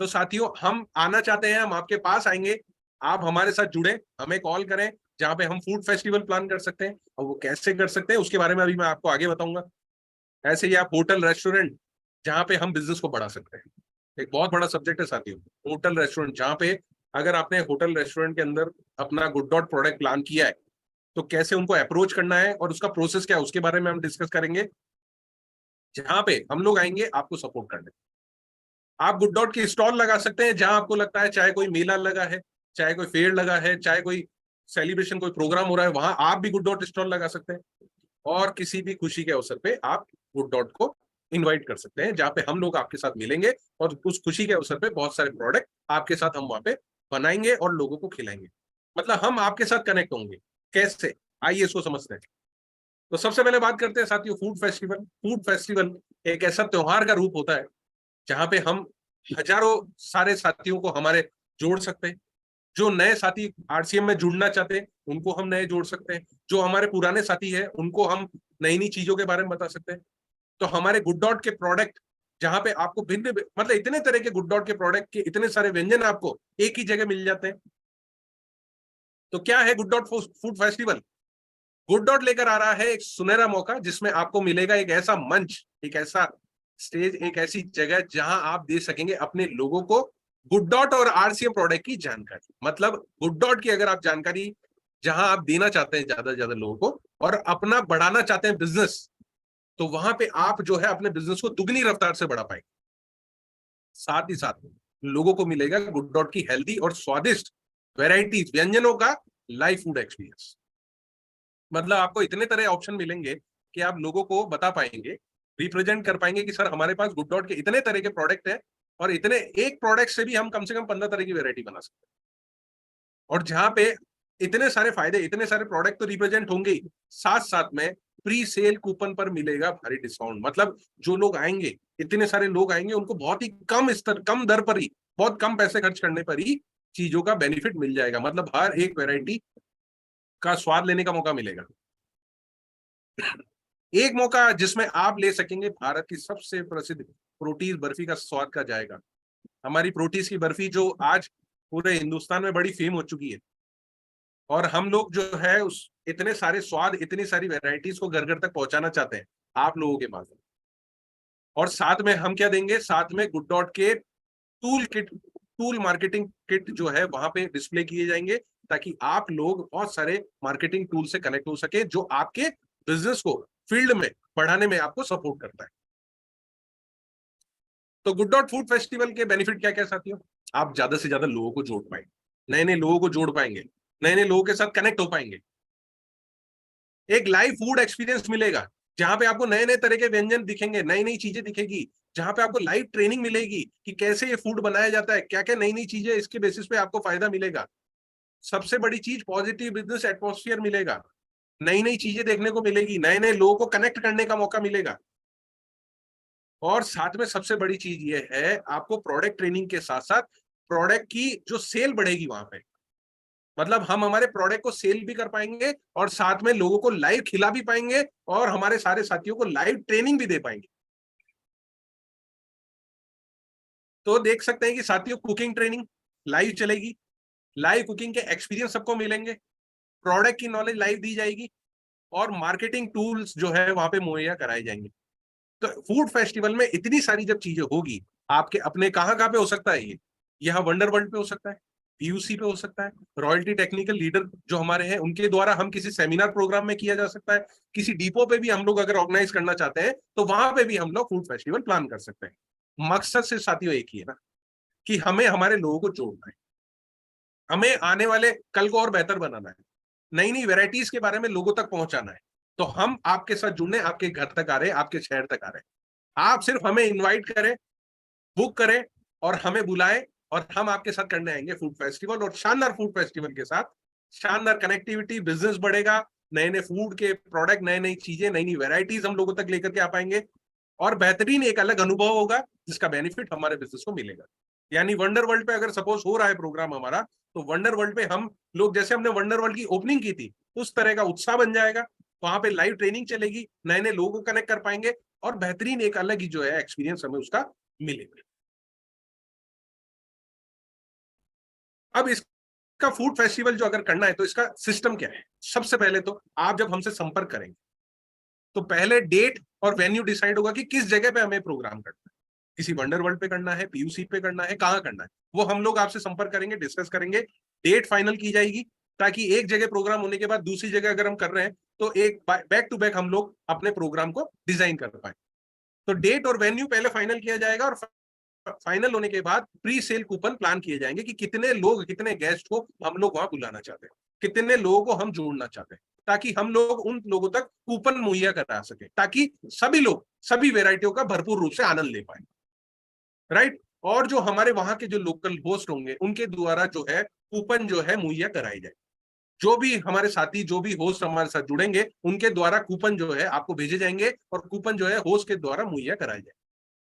तो साथियों, हम आना चाहते हैं, हम आपके पास आएंगे, आप हमारे साथ जुड़े, हमें कॉल करें, जहां पे हम फूड फेस्टिवल प्लान कर सकते हैं। और वो कैसे कर सकते हैं उसके बारे में अभी मैं आपको आगे बताऊंगा। ऐसे ही आप होटल रेस्टोरेंट, जहां पे हम बिजनेस को बढ़ा सकते हैं, एक बहुत बड़ा सब्जेक्ट है साथियों, होटल रेस्टोरेंट, जहां पे अगर आपने होटल रेस्टोरेंट के अंदर अपना गुड डॉट प्रोडक्ट प्लान किया है तो कैसे उनको अप्रोच करना है और उसका प्रोसेस क्या है उसके बारे में हम डिस्कस करेंगे, जहां पे हम लोग आएंगे आपको सपोर्ट करने। आप गुड डॉट की स्टॉल लगा सकते हैं जहां आपको लगता है, चाहे कोई मेला लगा है, चाहे कोई फेयर लगा है, चाहे कोई सेलिब्रेशन, कोई प्रोग्राम हो रहा है, वहां आप भी गुड डॉट स्टॉल लगा सकते हैं। और किसी भी खुशी के अवसर पे आप गुड डॉट को इनवाइट कर सकते हैं, जहां पे हम लोग आपके साथ मिलेंगे और उस खुशी के अवसर पे बहुत सारे प्रोडक्ट आपके साथ हम वहां पे बनाएंगे और लोगों को खिलाएंगे। मतलब हम आपके साथ कनेक्ट होंगे। कैसे, आइए इसको समझते हैं। तो सबसे पहले बात करते हैं साथियों फूड फेस्टिवल। फूड फेस्टिवल एक ऐसा त्योहार का रूप होता है जहां पे हम हजारों सारे साथियों को हमारे जोड़ सकते हैं। जो नए साथी आरसीएम में जुड़ना चाहते हैं उनको हम नए जोड़ सकते हैं, जो हमारे पुराने साथी हैं उनको हम नई नई चीजों के बारे में बता सकते हैं। तो हमारे गुड डॉट के प्रोडक्ट जहां पे आपको भिन्न मतलब इतने तरह के गुड डॉट के प्रोडक्ट के इतने सारे व्यंजन आपको एक ही जगह मिल जाते हैं। तो क्या है good dot food festival? Good dot लेकर आ रहा है एक सुनहरा मौका, जिसमें आपको मिलेगा एक ऐसा मंच, एक ऐसा स्टेज, एक ऐसी जगह जहां आप दे सकेंगे अपने लोगों को गुड डॉट और आरसीएम प्रोडक्ट की जानकारी। मतलब गुड डॉट की अगर आप जानकारी जहां आप देना चाहते हैं ज्यादा से ज्यादा लोगों को और अपना बढ़ाना चाहते हैं बिजनेस, तो वहां पे आप जो है अपने बिजनेस को दुगनी रफ्तार से बढ़ा पाएंगे। साथ ही साथ लोगों को मिलेगा गुड डॉट की हेल्दी और स्वादिष्ट वेराइटीज व्यंजनों का लाइव फूड एक्सपीरियंस। मतलब आपको इतने तरह ऑप्शन मिलेंगे कि आप लोगों को बता पाएंगे, रिप्रेजेंट कर पाएंगे कि सर हमारे पास गुड डॉट के इतने तरह के प्रोडक्ट है और इतने एक प्रोडक्ट से भी हम कम से कम 15 तरह की वेरायटी बना सकते हैं। और जहां पे इतने सारे फायदे, इतने सारे प्रोडक्ट तो रिप्रेजेंट होंगे, साथ साथ में प्री सेल कूपन पर मिलेगा भारी डिस्काउंट। मतलब जो लोग आएंगे, इतने सारे लोग आएंगे, उनको बहुत ही कम स्तर, कम दर पर ही, बहुत कम पैसे खर्च करने पर ही चीजों का बेनिफिट मिल जाएगा। मतलब हर एक वेराइटी का स्वाद लेने का मौका मिलेगा। एक मौका जिसमें आप ले सकेंगे भारत की सबसे प्रसिद्ध प्रोटीज बर्फी का स्वाद का जाएगा। हमारी प्रोटीज की बर्फी जो आज पूरे हिंदुस्तान में बड़ी फेम हो चुकी है, और हम लोग जो है उस इतने सारे स्वाद, इतनी सारी वेराइटीज को घर घर तक पहुंचाना चाहते हैं आप लोगों के माध्यम। और साथ में हम क्या देंगे? साथ में गुड डॉट के tool kit, tool marketing kit जो है वहां पे डिस्प्ले किए जाएंगे, ताकि आप लोग बहुत सारे मार्केटिंग टूल से कनेक्ट हो सके, जो आपके बिजनेस को फील्ड में बढ़ाने में आपको सपोर्ट करता है। तो गुड डॉट फूड फेस्टिवल के बेनिफिट क्या क्या साथियों? आप ज्यादा से ज्यादा लोगों को जोड़ पाएंगे, नए नए लोगों को जोड़ पाएंगे, नए नए लोगों के साथ कनेक्ट हो पाएंगे। एक लाइव फूड एक्सपीरियंस मिलेगा जहां पे आपको नए नए तरह के व्यंजन दिखेंगे, नई नई चीजें दिखेगी, जहां पे आपको लाइव ट्रेनिंग मिलेगी कि कैसे ये फूड बनाया जाता है, क्या क्या नई नई चीजें, इसके बेसिस पे आपको फायदा मिलेगा। सबसे बड़ी चीज पॉजिटिव बिजनेस एटमॉस्फेयर मिलेगा, नई नई चीजें देखने को मिलेगी, नए नए लोगों को कनेक्ट करने का मौका मिलेगा। और साथ में सबसे बड़ी चीज ये है, आपको प्रोडक्ट ट्रेनिंग के साथ साथ प्रोडक्ट की जो सेल बढ़ेगी वहां पे। मतलब हम हमारे प्रोडक्ट को सेल भी कर पाएंगे और साथ में लोगों को लाइव खिला भी पाएंगे और हमारे सारे साथियों को लाइव ट्रेनिंग भी दे पाएंगे। तो देख सकते हैं कि साथियों कुकिंग ट्रेनिंग लाइव चलेगी, लाइव कुकिंग के एक्सपीरियंस सबको मिलेंगे, प्रोडक्ट की नॉलेज लाइव दी जाएगी और मार्केटिंग टूल्स जो है वहां पे मुहैया कराए जाएंगे। तो फूड फेस्टिवल में इतनी सारी जब चीजें होगी, आपके अपने कहां कहां पे हो सकता है ये? यहाँ वंडर वर्ल्ड पे हो सकता है, पीयूसी पे हो सकता है, रॉयल्टी टेक्निकल लीडर जो हमारे हैं उनके द्वारा हम किसी सेमिनार प्रोग्राम में किया जा सकता है, किसी डिपो पे भी हम लोग अगर ऑर्गेनाइज करना चाहते हैं तो वहां पे भी हम लोग फूड फेस्टिवल प्लान कर सकते हैं। मकसद से साथियों एक ही है ना, कि हमें हमारे लोगों को जोड़ना है, हमें आने वाले कल को और बेहतर बनाना है, नई नई वेराइटीज के बारे में लोगों तक पहुंचाना है। तो हम आपके साथ जुड़ने, आपके घर तक आ रहे हैं, आपके शहर तक आ रहे हैं। आप सिर्फ हमें इनवाइट करें, बुक करें और हमें बुलाएं और हम आपके साथ करने आएंगे फूड फेस्टिवल। और शानदार फूड फेस्टिवल के साथ शानदार कनेक्टिविटी, बिजनेस बढ़ेगा, नए नए फूड के प्रोडक्ट, नई नई चीजें, नई नई वेराइटीज हम लोगों तक लेकर के आ पाएंगे और बेहतरीन एक अलग अनुभव होगा जिसका बेनिफिट हमारे बिजनेस को मिलेगा। यानी वंडर वर्ल्ड पे अगर सपोज हो रहा है प्रोग्राम हमारा, तो वंडर वर्ल्ड पे हम लोग जैसे हमने वंडर वर्ल्ड की ओपनिंग की थी उस तरह का उत्साह बन जाएगा। वहां पे लाइव ट्रेनिंग चलेगी, नए नए लोगों को कनेक्ट कर पाएंगे और बेहतरीन एक अलग ही जो है एक्सपीरियंस हमें उसका मिलेगा। अब इसका फूड फेस्टिवल जो अगर करना है तो इसका सिस्टम क्या है? सबसे पहले तो आप जब हमसे संपर्क करेंगे तो पहले डेट और वेन्यू डिसाइड होगा कि किस जगह पे हमें प्रोग्राम करना है, किसी वंडर वर्ल्ड पे करना है, पीयूसी पे करना है, कहाँ करना है, वो हम लोग आपसे संपर्क करेंगे, डिस्कस करेंगे, डेट फाइनल की जाएगी, ताकि एक जगह प्रोग्राम होने के बाद दूसरी जगह अगर हम कर रहे हैं तो एक बैक टू बैक हम लोग अपने प्रोग्राम को डिजाइन कर पाए। तो डेट और वेन्यू पहले फाइनल किया जाएगा और फाइनल होने के बाद प्री सेल कूपन प्लान किए जाएंगे कि कितने लोग, कितने गेस्ट को हम लोग वहां बुलाना चाहते हैं, कितने लोगों को हम जोड़ना चाहते हैं, ताकि हम लोग उन लोगों तक कूपन मुहैया करा सके, ताकि सभी लोग सभी वेराइटियों का भरपूर रूप से आनंद ले पाए। राइट। और जो हमारे वहां के जो लोकल होस्ट होंगे उनके द्वारा जो है कूपन जो है मुहैया कराई जाए। जो भी हमारे साथी, जो भी होस्ट हमारे साथ जुड़ेंगे उनके द्वारा कूपन जो है आपको भेजे जाएंगे और कूपन जो है होस्ट के द्वारा मुहैया कराए जाए,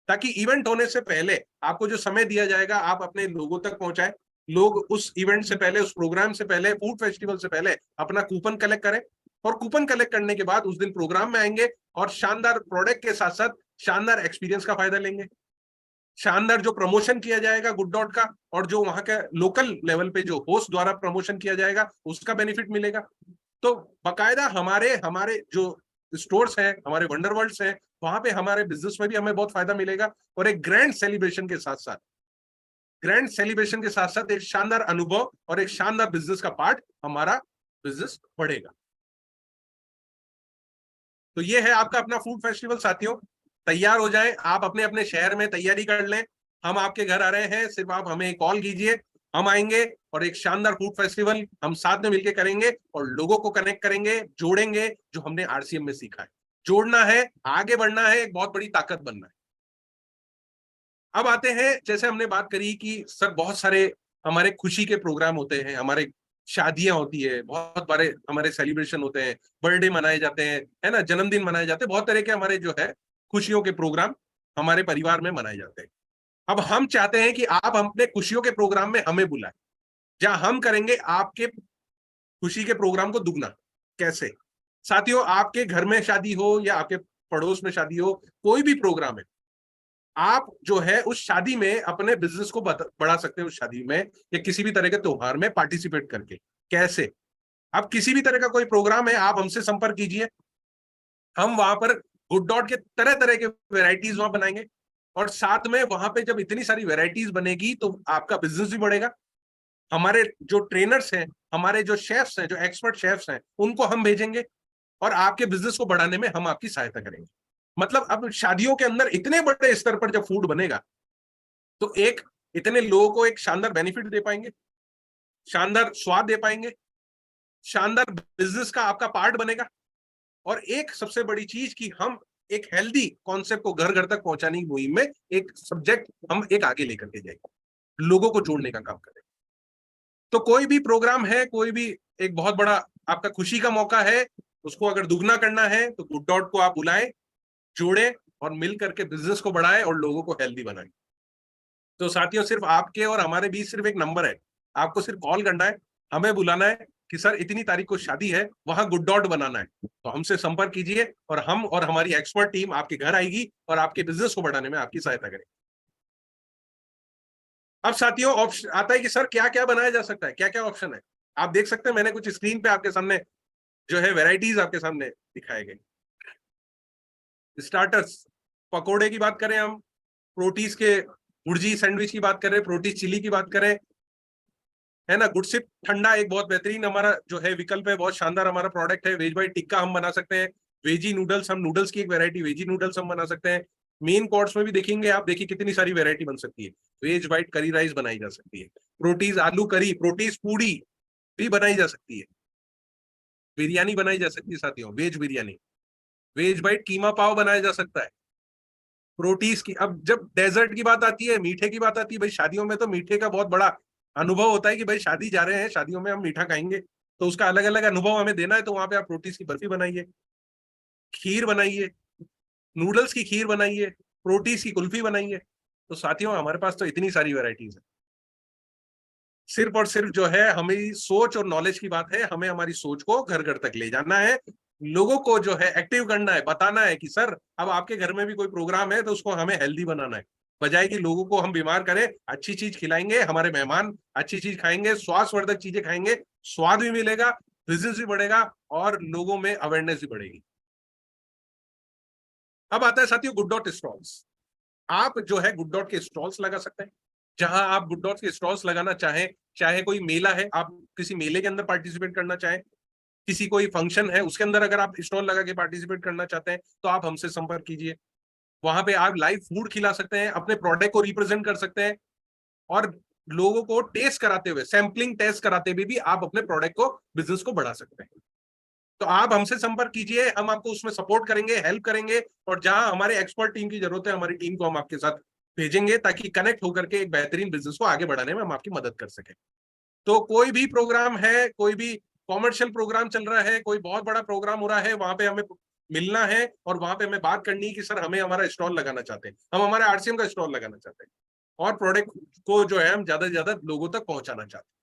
ताकि इवेंट होने से पहले आपको जो समय दिया जाएगा आप अपने लोगों तक पहुंचाए। लोग उस इवेंट से पहले, उस प्रोग्राम से पहले, फूड फेस्टिवल से पहले अपना कूपन कलेक्ट करें और कूपन कलेक्ट करने के बाद उस दिन प्रोग्राम में आएंगे और शानदार प्रोडक्ट के साथ साथ शानदार एक्सपीरियंस का फायदा लेंगे। शानदार जो प्रमोशन किया जाएगा गुड डॉट का, और जो वहां के लोकल लेवल पे जो होस्ट द्वारा प्रमोशन किया जाएगा उसका बेनिफिट मिलेगा। तो बकायदा हमारे हमारे जो स्टोर्स हैं, हमारे वंडर वर्ल्ड्स हैं, वहां पे हमारे बिजनेस में भी हमें बहुत फायदा मिलेगा। और एक ग्रैंड सेलिब्रेशन के साथ साथ एक शानदार अनुभव और एक शानदार बिजनेस का पार्ट, हमारा बिजनेस बढ़ेगा। तो ये है आपका अपना फूड फेस्टिवल। साथियों तैयार हो जाएं, आप अपने अपने शहर में तैयारी कर लें, हम आपके घर आ रहे हैं, सिर्फ आप हमें कॉल कीजिए, हम आएंगे और एक शानदार फूड फेस्टिवल हम साथ में मिलकर करेंगे और लोगों को कनेक्ट करेंगे, जोड़ेंगे, जो हमने आरसीएम में सीखा है। जोड़ना है, आगे बढ़ना है, एक बहुत बड़ी ताकत बनना है। अब आते हैं, जैसे हमने बात करी कि सर बहुत सारे हमारे खुशी के प्रोग्राम होते हैं, हमारे शादियां होती है, बहुत बारे हमारे सेलिब्रेशन होते हैं, बर्थडे मनाए जाते हैं, है ना, जन्मदिन मनाए जाते हैं, बहुत तरह के हमारे जो है खुशियों के प्रोग्राम हमारे परिवार में मनाए जाते हैं। अब हम चाहते हैं कि आप अपने खुशियों के प्रोग्राम में हमें बुलाएं, जहां हम करेंगे आपके खुशी के प्रोग्राम को दुगना। कैसे? साथियों आपके घर में शादी हो या आपके पड़ोस में शादी हो, कोई भी प्रोग्राम है, आप जो है उस शादी में अपने बिजनेस को बढ़ा सकते हैं, उस शादी में या किसी भी तरह के त्योहार में पार्टिसिपेट करके। कैसे? अब किसी भी तरह का कोई प्रोग्राम है, आप हमसे संपर्क कीजिए, हम वहां पर गुड डॉट के तरह तरह के वेराइटीज वहां बनाएंगे, और साथ में वहां पे जब इतनी सारी वेराइटीज बनेगी तो आपका बिजनेस भी बढ़ेगा। हमारे जो ट्रेनर्स हैं, हमारे जो शेफ्स हैं, जो एक्सपर्ट शेफ्स हैं, उनको हम भेजेंगे और आपके बिजनेस को बढ़ाने में हम आपकी सहायता करेंगे। मतलब अब शादियों के अंदर इतने बड़े स्तर पर जब फूड बनेगा तो एक इतने लोगों को एक शानदार बेनिफिट दे पाएंगे, शानदार स्वाद दे पाएंगे, शानदार बिजनेस का आपका पार्ट बनेगा। और एक सबसे बड़ी चीज कि हम एक हेल्दी कॉन्सेप्ट को घर घर तक पहुंचाने की मुहिम में एक सब्जेक्ट हम एक आगे लेकर के जाएंगे, लोगों को जोड़ने का काम करेंगे। तो कोई भी प्रोग्राम है, कोई भी एक बहुत बड़ा आपका खुशी का मौका है, उसको अगर दुगना करना है तो गुड डॉट को आप बुलाएं, जोड़े और मिल करके बिजनेस को बढ़ाएं और लोगों को हेल्दी बनाएं। तो साथियों सिर्फ आपके और हमारे बीच सिर्फ एक नंबर है, आपको सिर्फ कॉल करना है, हमें बुलाना है कि सर इतनी तारीख को शादी है, वहां गुड डॉट बनाना है, तो हमसे संपर्क कीजिए और हम और हमारी एक्सपर्ट टीम आपके घर आएगी और आपके बिजनेस को बढ़ाने में आपकी सहायता करेगी। अब साथियों ऑप्शन आता है कि सर क्या क्या बनाया जा सकता है, क्या क्या ऑप्शन है। आप देख सकते हैं, मैंने कुछ स्क्रीन पे आपके सामने जो है वेराइटीज आपके सामने दिखाए गए। स्टार्टर्स, पकोड़े की बात करें हम, प्रोटीज के भुर्जी सैंडविच की बात करें, प्रोटीज चिली की बात करें, है ना, गुडसिप ठंडा एक बहुत बेहतरीन हमारा जो है विकल्प है, बहुत शानदार हमारा प्रोडक्ट है। वेज बाइट टिक्का हम बना सकते हैं, वेजी नूडल्स, हम नूडल्स की एक वैरायटी वेजी नूडल्स हम बना सकते हैं। मेन कोर्स में भी देखेंगे आप, देखिए कितनी सारी वैरायटी बन सकती है। वेज बाइट करी राइस बनाई जा सकती है, प्रोटीज आलू करी, प्रोटीज पूड़ी भी बनाई जा सकती है, बिरयानी बनाई जा सकती है साथियों, वेज बिरयानी, वेज बाइट कीमा पाव बनाया जा सकता है, प्रोटीज की। अब जब डेजर्ट की बात आती है, मीठे की बात आती है, भाई शादियों में तो मीठे का बहुत बड़ा अनुभव होता है कि भाई शादी जा रहे हैं, शादियों में हम मीठा खाएंगे, तो उसका अलग अलग अनुभव हमें देना है, तो वहां पे आप प्रोटीज की बर्फी बनाइए, खीर बनाइए, नूडल्स की खीर बनाइए, प्रोटीज की कुल्फी बनाइए। तो साथियों हमारे पास तो इतनी सारी वेराइटीज है, सिर्फ और सिर्फ जो है हमें सोच और नॉलेज की बात है, हमें हमारी सोच को घर घर तक ले जाना है, लोगों को जो है एक्टिव करना है, बताना है कि सर अब आपके घर में भी कोई प्रोग्राम है तो उसको हमें हेल्दी बनाना है, बजाय कि लोगों को हम बीमार करें। अच्छी चीज खिलाएंगे, हमारे मेहमान अच्छी चीज खाएंगे, स्वास्थ्यवर्धक चीजें खाएंगे, स्वाद भी मिलेगा, बिजनेस भी बढ़ेगा और लोगों में अवेयरनेस भी बढ़ेगी। अब आता है साथियों गुड डॉट स्टॉल्स। आप जो है गुड डॉट के स्टॉल्स लगा सकते हैं, जहां आप गुड डॉट के स्टॉल्स लगाना चाहें, चाहे कोई मेला है, आप किसी मेले के अंदर पार्टिसिपेट करना चाहें, किसी कोई फंक्शन है उसके अंदर अगर आप स्टॉल लगा के पार्टिसिपेट करना चाहते हैं, तो आप हमसे संपर्क कीजिए। वहां पे आप लाइव फूड खिला सकते हैं, अपने प्रोडक्ट को रिप्रेजेंट कर सकते हैं, और लोगों को टेस्ट कराते हुए, सैंपलिंग टेस्ट कराते हुए भी आप अपने प्रोडक्ट को, बिजनेस को बढ़ा सकते हैं। तो आप हमसे संपर्क कीजिए, हम आपको उसमें सपोर्ट करेंगे, हेल्प करेंगे, और जहां हमारे एक्सपर्ट टीम की जरूरत है, हमारी टीम को हम आपके साथ भेजेंगे, ताकि कनेक्ट होकर के एक बेहतरीन बिजनेस को आगे बढ़ाने में हम आपकी मदद कर सकें। तो कोई भी प्रोग्राम है, कोई भी कॉमर्शियल प्रोग्राम चल रहा है, कोई बहुत बड़ा प्रोग्राम हो रहा है, वहां पे हमें मिलना है और वहां पे हमें बात करनी है कि सर हमें हमारा स्टॉल लगाना चाहते हैं, हम हमारे आरसीएम का स्टॉल लगाना चाहते हैं, और प्रोडक्ट को जो है हम ज्यादा से ज्यादा लोगों तक पहुंचाना चाहते हैं।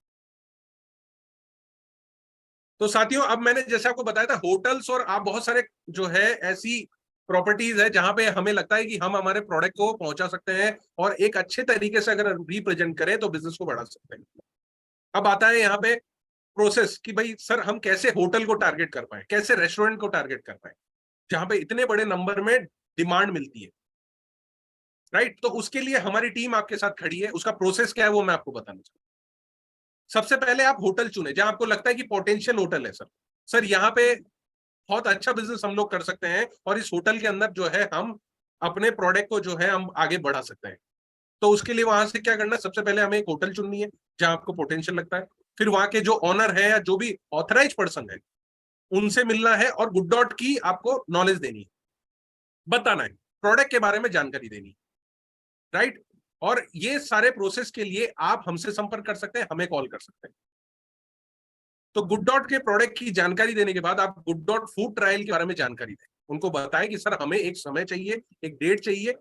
तो साथियों अब मैंने जैसे आपको बताया था होटल्स और आप बहुत सारे जो है ऐसी प्रॉपर्टीज है जहां पे हमें लगता है कि हम हमारे प्रोडक्ट को पहुंचा सकते हैं और एक अच्छे तरीके से अगर रिप्रेजेंट करें तो बिजनेस को बढ़ा सकते हैं। अब आता है यहाँ पे प्रोसेस कि भाई सर हम कैसे होटल को टारगेट कर पाए, कैसे रेस्टोरेंट को टारगेट कर पाए जहां पे इतने बड़े नंबर में डिमांड मिलती है, राइट। तो उसके लिए हमारी टीम आपके साथ खड़ी है। उसका प्रोसेस क्या है वो मैं आपको बताना चाहूँ। सबसे पहले आप होटल चुने जहां आपको लगता है कि पोटेंशियल होटल है, सर यहाँ पे बहुत अच्छा बिजनेस हम लोग कर सकते हैं और इस होटल के अंदर जो है हम अपने प्रोडक्ट को जो है हम आगे बढ़ा सकते हैं। तो उसके लिए वहां से क्या करना है, सबसे पहले हमें एक होटल चुननी है जहां आपको पोटेंशियल लगता है। फिर वहां के जो ऑनर है या जो भी ऑथराइज पर्सन है उनसे मिलना है और गुड डॉट की आपको नॉलेज देनी है, बताना है, प्रोडक्ट के बारे में जानकारी देनी है, राइट। और ये सारे प्रोसेस के लिए आप हमसे संपर्क कर सकते हैं, हमें कॉल कर सकते हैं। तो गुड डॉट के प्रोडक्ट की जानकारी देने के बाद आप गुड डॉट फूड ट्रायल के बारे में जानकारी दें। उनको बताएं कि सर हमें एक समय चाहिए, एक डेट चाहिए,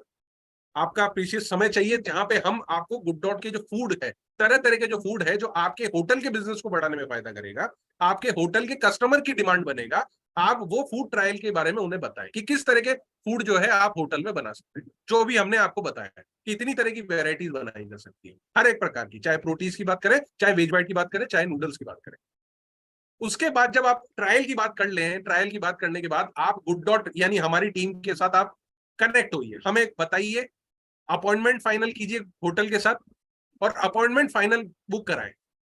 आपका प्रीशियस समय चाहिए जहां पे हम आपको गुड डॉट के जो फूड है, तरह तरह के जो फूड है जो आपके होटल के बिजनेस को बढ़ाने में फायदा करेगा, आपके होटल के कस्टमर की डिमांड बनेगा, आप वो फूड ट्रायल के बारे में उन्हें बताएं कि किस तरह के फूड जो है आप होटल में बना सकते हैं। जो भी हमने आपको बताया है कि इतनी तरह की वेराइटीज बनाई जा सकती है, हर एक प्रकार की, चाहे प्रोटीज की बात करें, चाहे वेज बाइट की बात करें, चाहे नूडल्स की बात करें। उसके बाद जब आप ट्रायल की बात कर लें, ट्रायल की बात करने के बाद आप गुड डॉट यानी हमारी टीम के साथ आप कनेक्ट होइए, हमें बताइए, अपॉइंटमेंट फाइनल कीजिए होटल के साथ और अपॉइंटमेंट फाइनल बुक कराएं।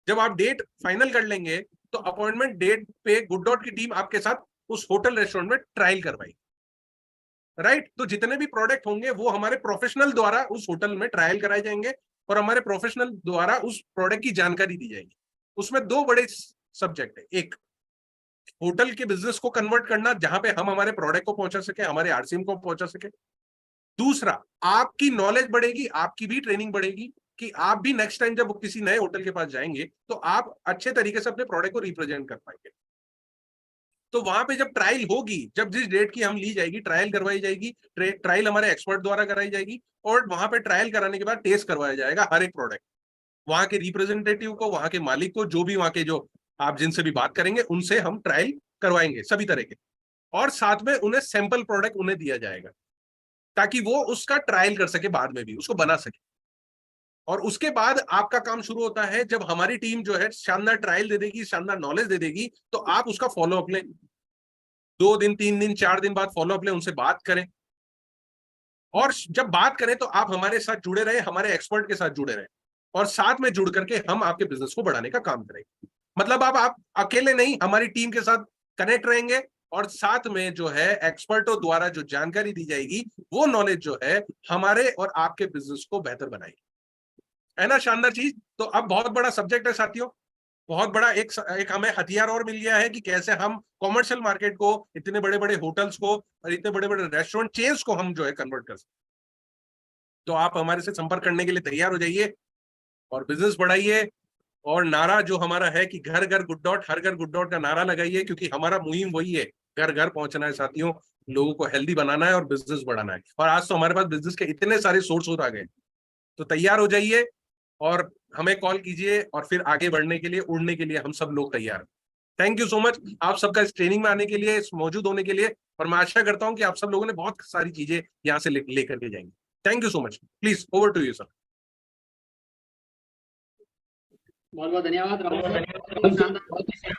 जब आप डेट फाइनल कर लेंगे तो अपॉइंटमेंट डेट पे गुड डॉट की टीम आपके साथ उस होटल रेस्टोरेंट में ट्रायल करवाई, राइट। तो जितने भी प्रोडक्ट होंगे वो हमारे प्रोफेशनल द्वारा उस होटल में ट्रायल कराए जाएंगे और हमारे प्रोफेशनल द्वारा उस प्रोडक्ट की जानकारी दी जाएगी। उसमें दो बड़े सब्जेक्ट है, एक होटल के बिजनेस को कन्वर्ट करना जहां पे हम हमारे प्रोडक्ट को पहुंचा सके, हमारे आरसीएम को पहुंचा सके। दूसरा, आपकी नॉलेज बढ़ेगी, आपकी भी ट्रेनिंग बढ़ेगी कि आप भी नेक्स्ट टाइम जब किसी नए होटल के पास जाएंगे तो आप अच्छे तरीके से अपने प्रोडक्ट को रिप्रेजेंट कर पाएंगे। तो वहां पे जब ट्रायल होगी, जब जिस डेट की हम ली जाएगी, ट्रायल करवाई जाएगी, ट्रायल हमारे एक्सपर्ट द्वारा कराई जाएगी और वहां पे ट्रायल कराने के बाद टेस्ट करवाया जाएगा हर एक प्रोडक्ट, वहां के रिप्रेजेंटेटिव को, वहां के मालिक को, जो भी वहां के जो आप जिनसे भी बात करेंगे उनसे हम ट्रायल करवाएंगे सभी तरह के, और साथ में उन्हें सैंपल प्रोडक्ट उन्हें दिया जाएगा ताकि वो उसका ट्रायल कर सके, बाद में भी उसको बना सके। और उसके बाद आपका काम शुरू होता है जब हमारी टीम जो है शानदार ट्रायल दे देगी, शानदार नॉलेज दे देगी, तो आप उसका फॉलोअप लें, 2 दिन 3 दिन 4 दिन बाद फॉलोअप लें, उनसे बात करें। और जब बात करें तो आप हमारे साथ जुड़े रहे, हमारे एक्सपर्ट के साथ जुड़े रहे और साथ में जुड़ करके हम आपके बिजनेस को बढ़ाने का काम करेंगे। मतलब आप अकेले नहीं, हमारी टीम के साथ कनेक्ट रहेंगे और साथ में जो है एक्सपर्टों द्वारा जो जानकारी दी जाएगी वो नॉलेज जो है हमारे और आपके बिजनेस को बेहतर बनाएगी। है ना शानदार चीज। तो अब बहुत बड़ा सब्जेक्ट है साथियों, बहुत बड़ा एक हमें हथियार और मिल गया है कि कैसे हम कॉमर्शियल मार्केट को, इतने बड़े बड़े होटल्स को और इतने बड़े बड़े रेस्टोरेंट चेन्स को हम जो है कन्वर्ट कर सकते। तो आप हमारे से संपर्क करने के लिए तैयार हो जाइए और बिजनेस बढ़ाइए। और नारा जो हमारा है कि घर घर गुड डॉट, हर घर गुड डॉट का नारा लगाइए, क्योंकि हमारा मुहिम वही है, घर घर पहुंचना है साथियों, लोगों को हेल्दी बनाना है और बिजनेस बढ़ाना है। और आज तो हमारे पास बिजनेस के इतने सारे सोर्स आ गए, तो तैयार हो जाइए और हमें कॉल कीजिए और फिर आगे बढ़ने के लिए, उड़ने के लिए हम सब लोग तैयार हैं। थैंक यू सो मच आप सबका इस ट्रेनिंग में आने के लिए, इस मौजूद होने के लिए, और मैं आशा करता हूं कि आप सब लोगों ने बहुत सारी चीजें यहाँ से लेकर के जाएंगे। Thank you so much. Please over to you sir. बहुत बहुत धन्यवाद राहुल सर।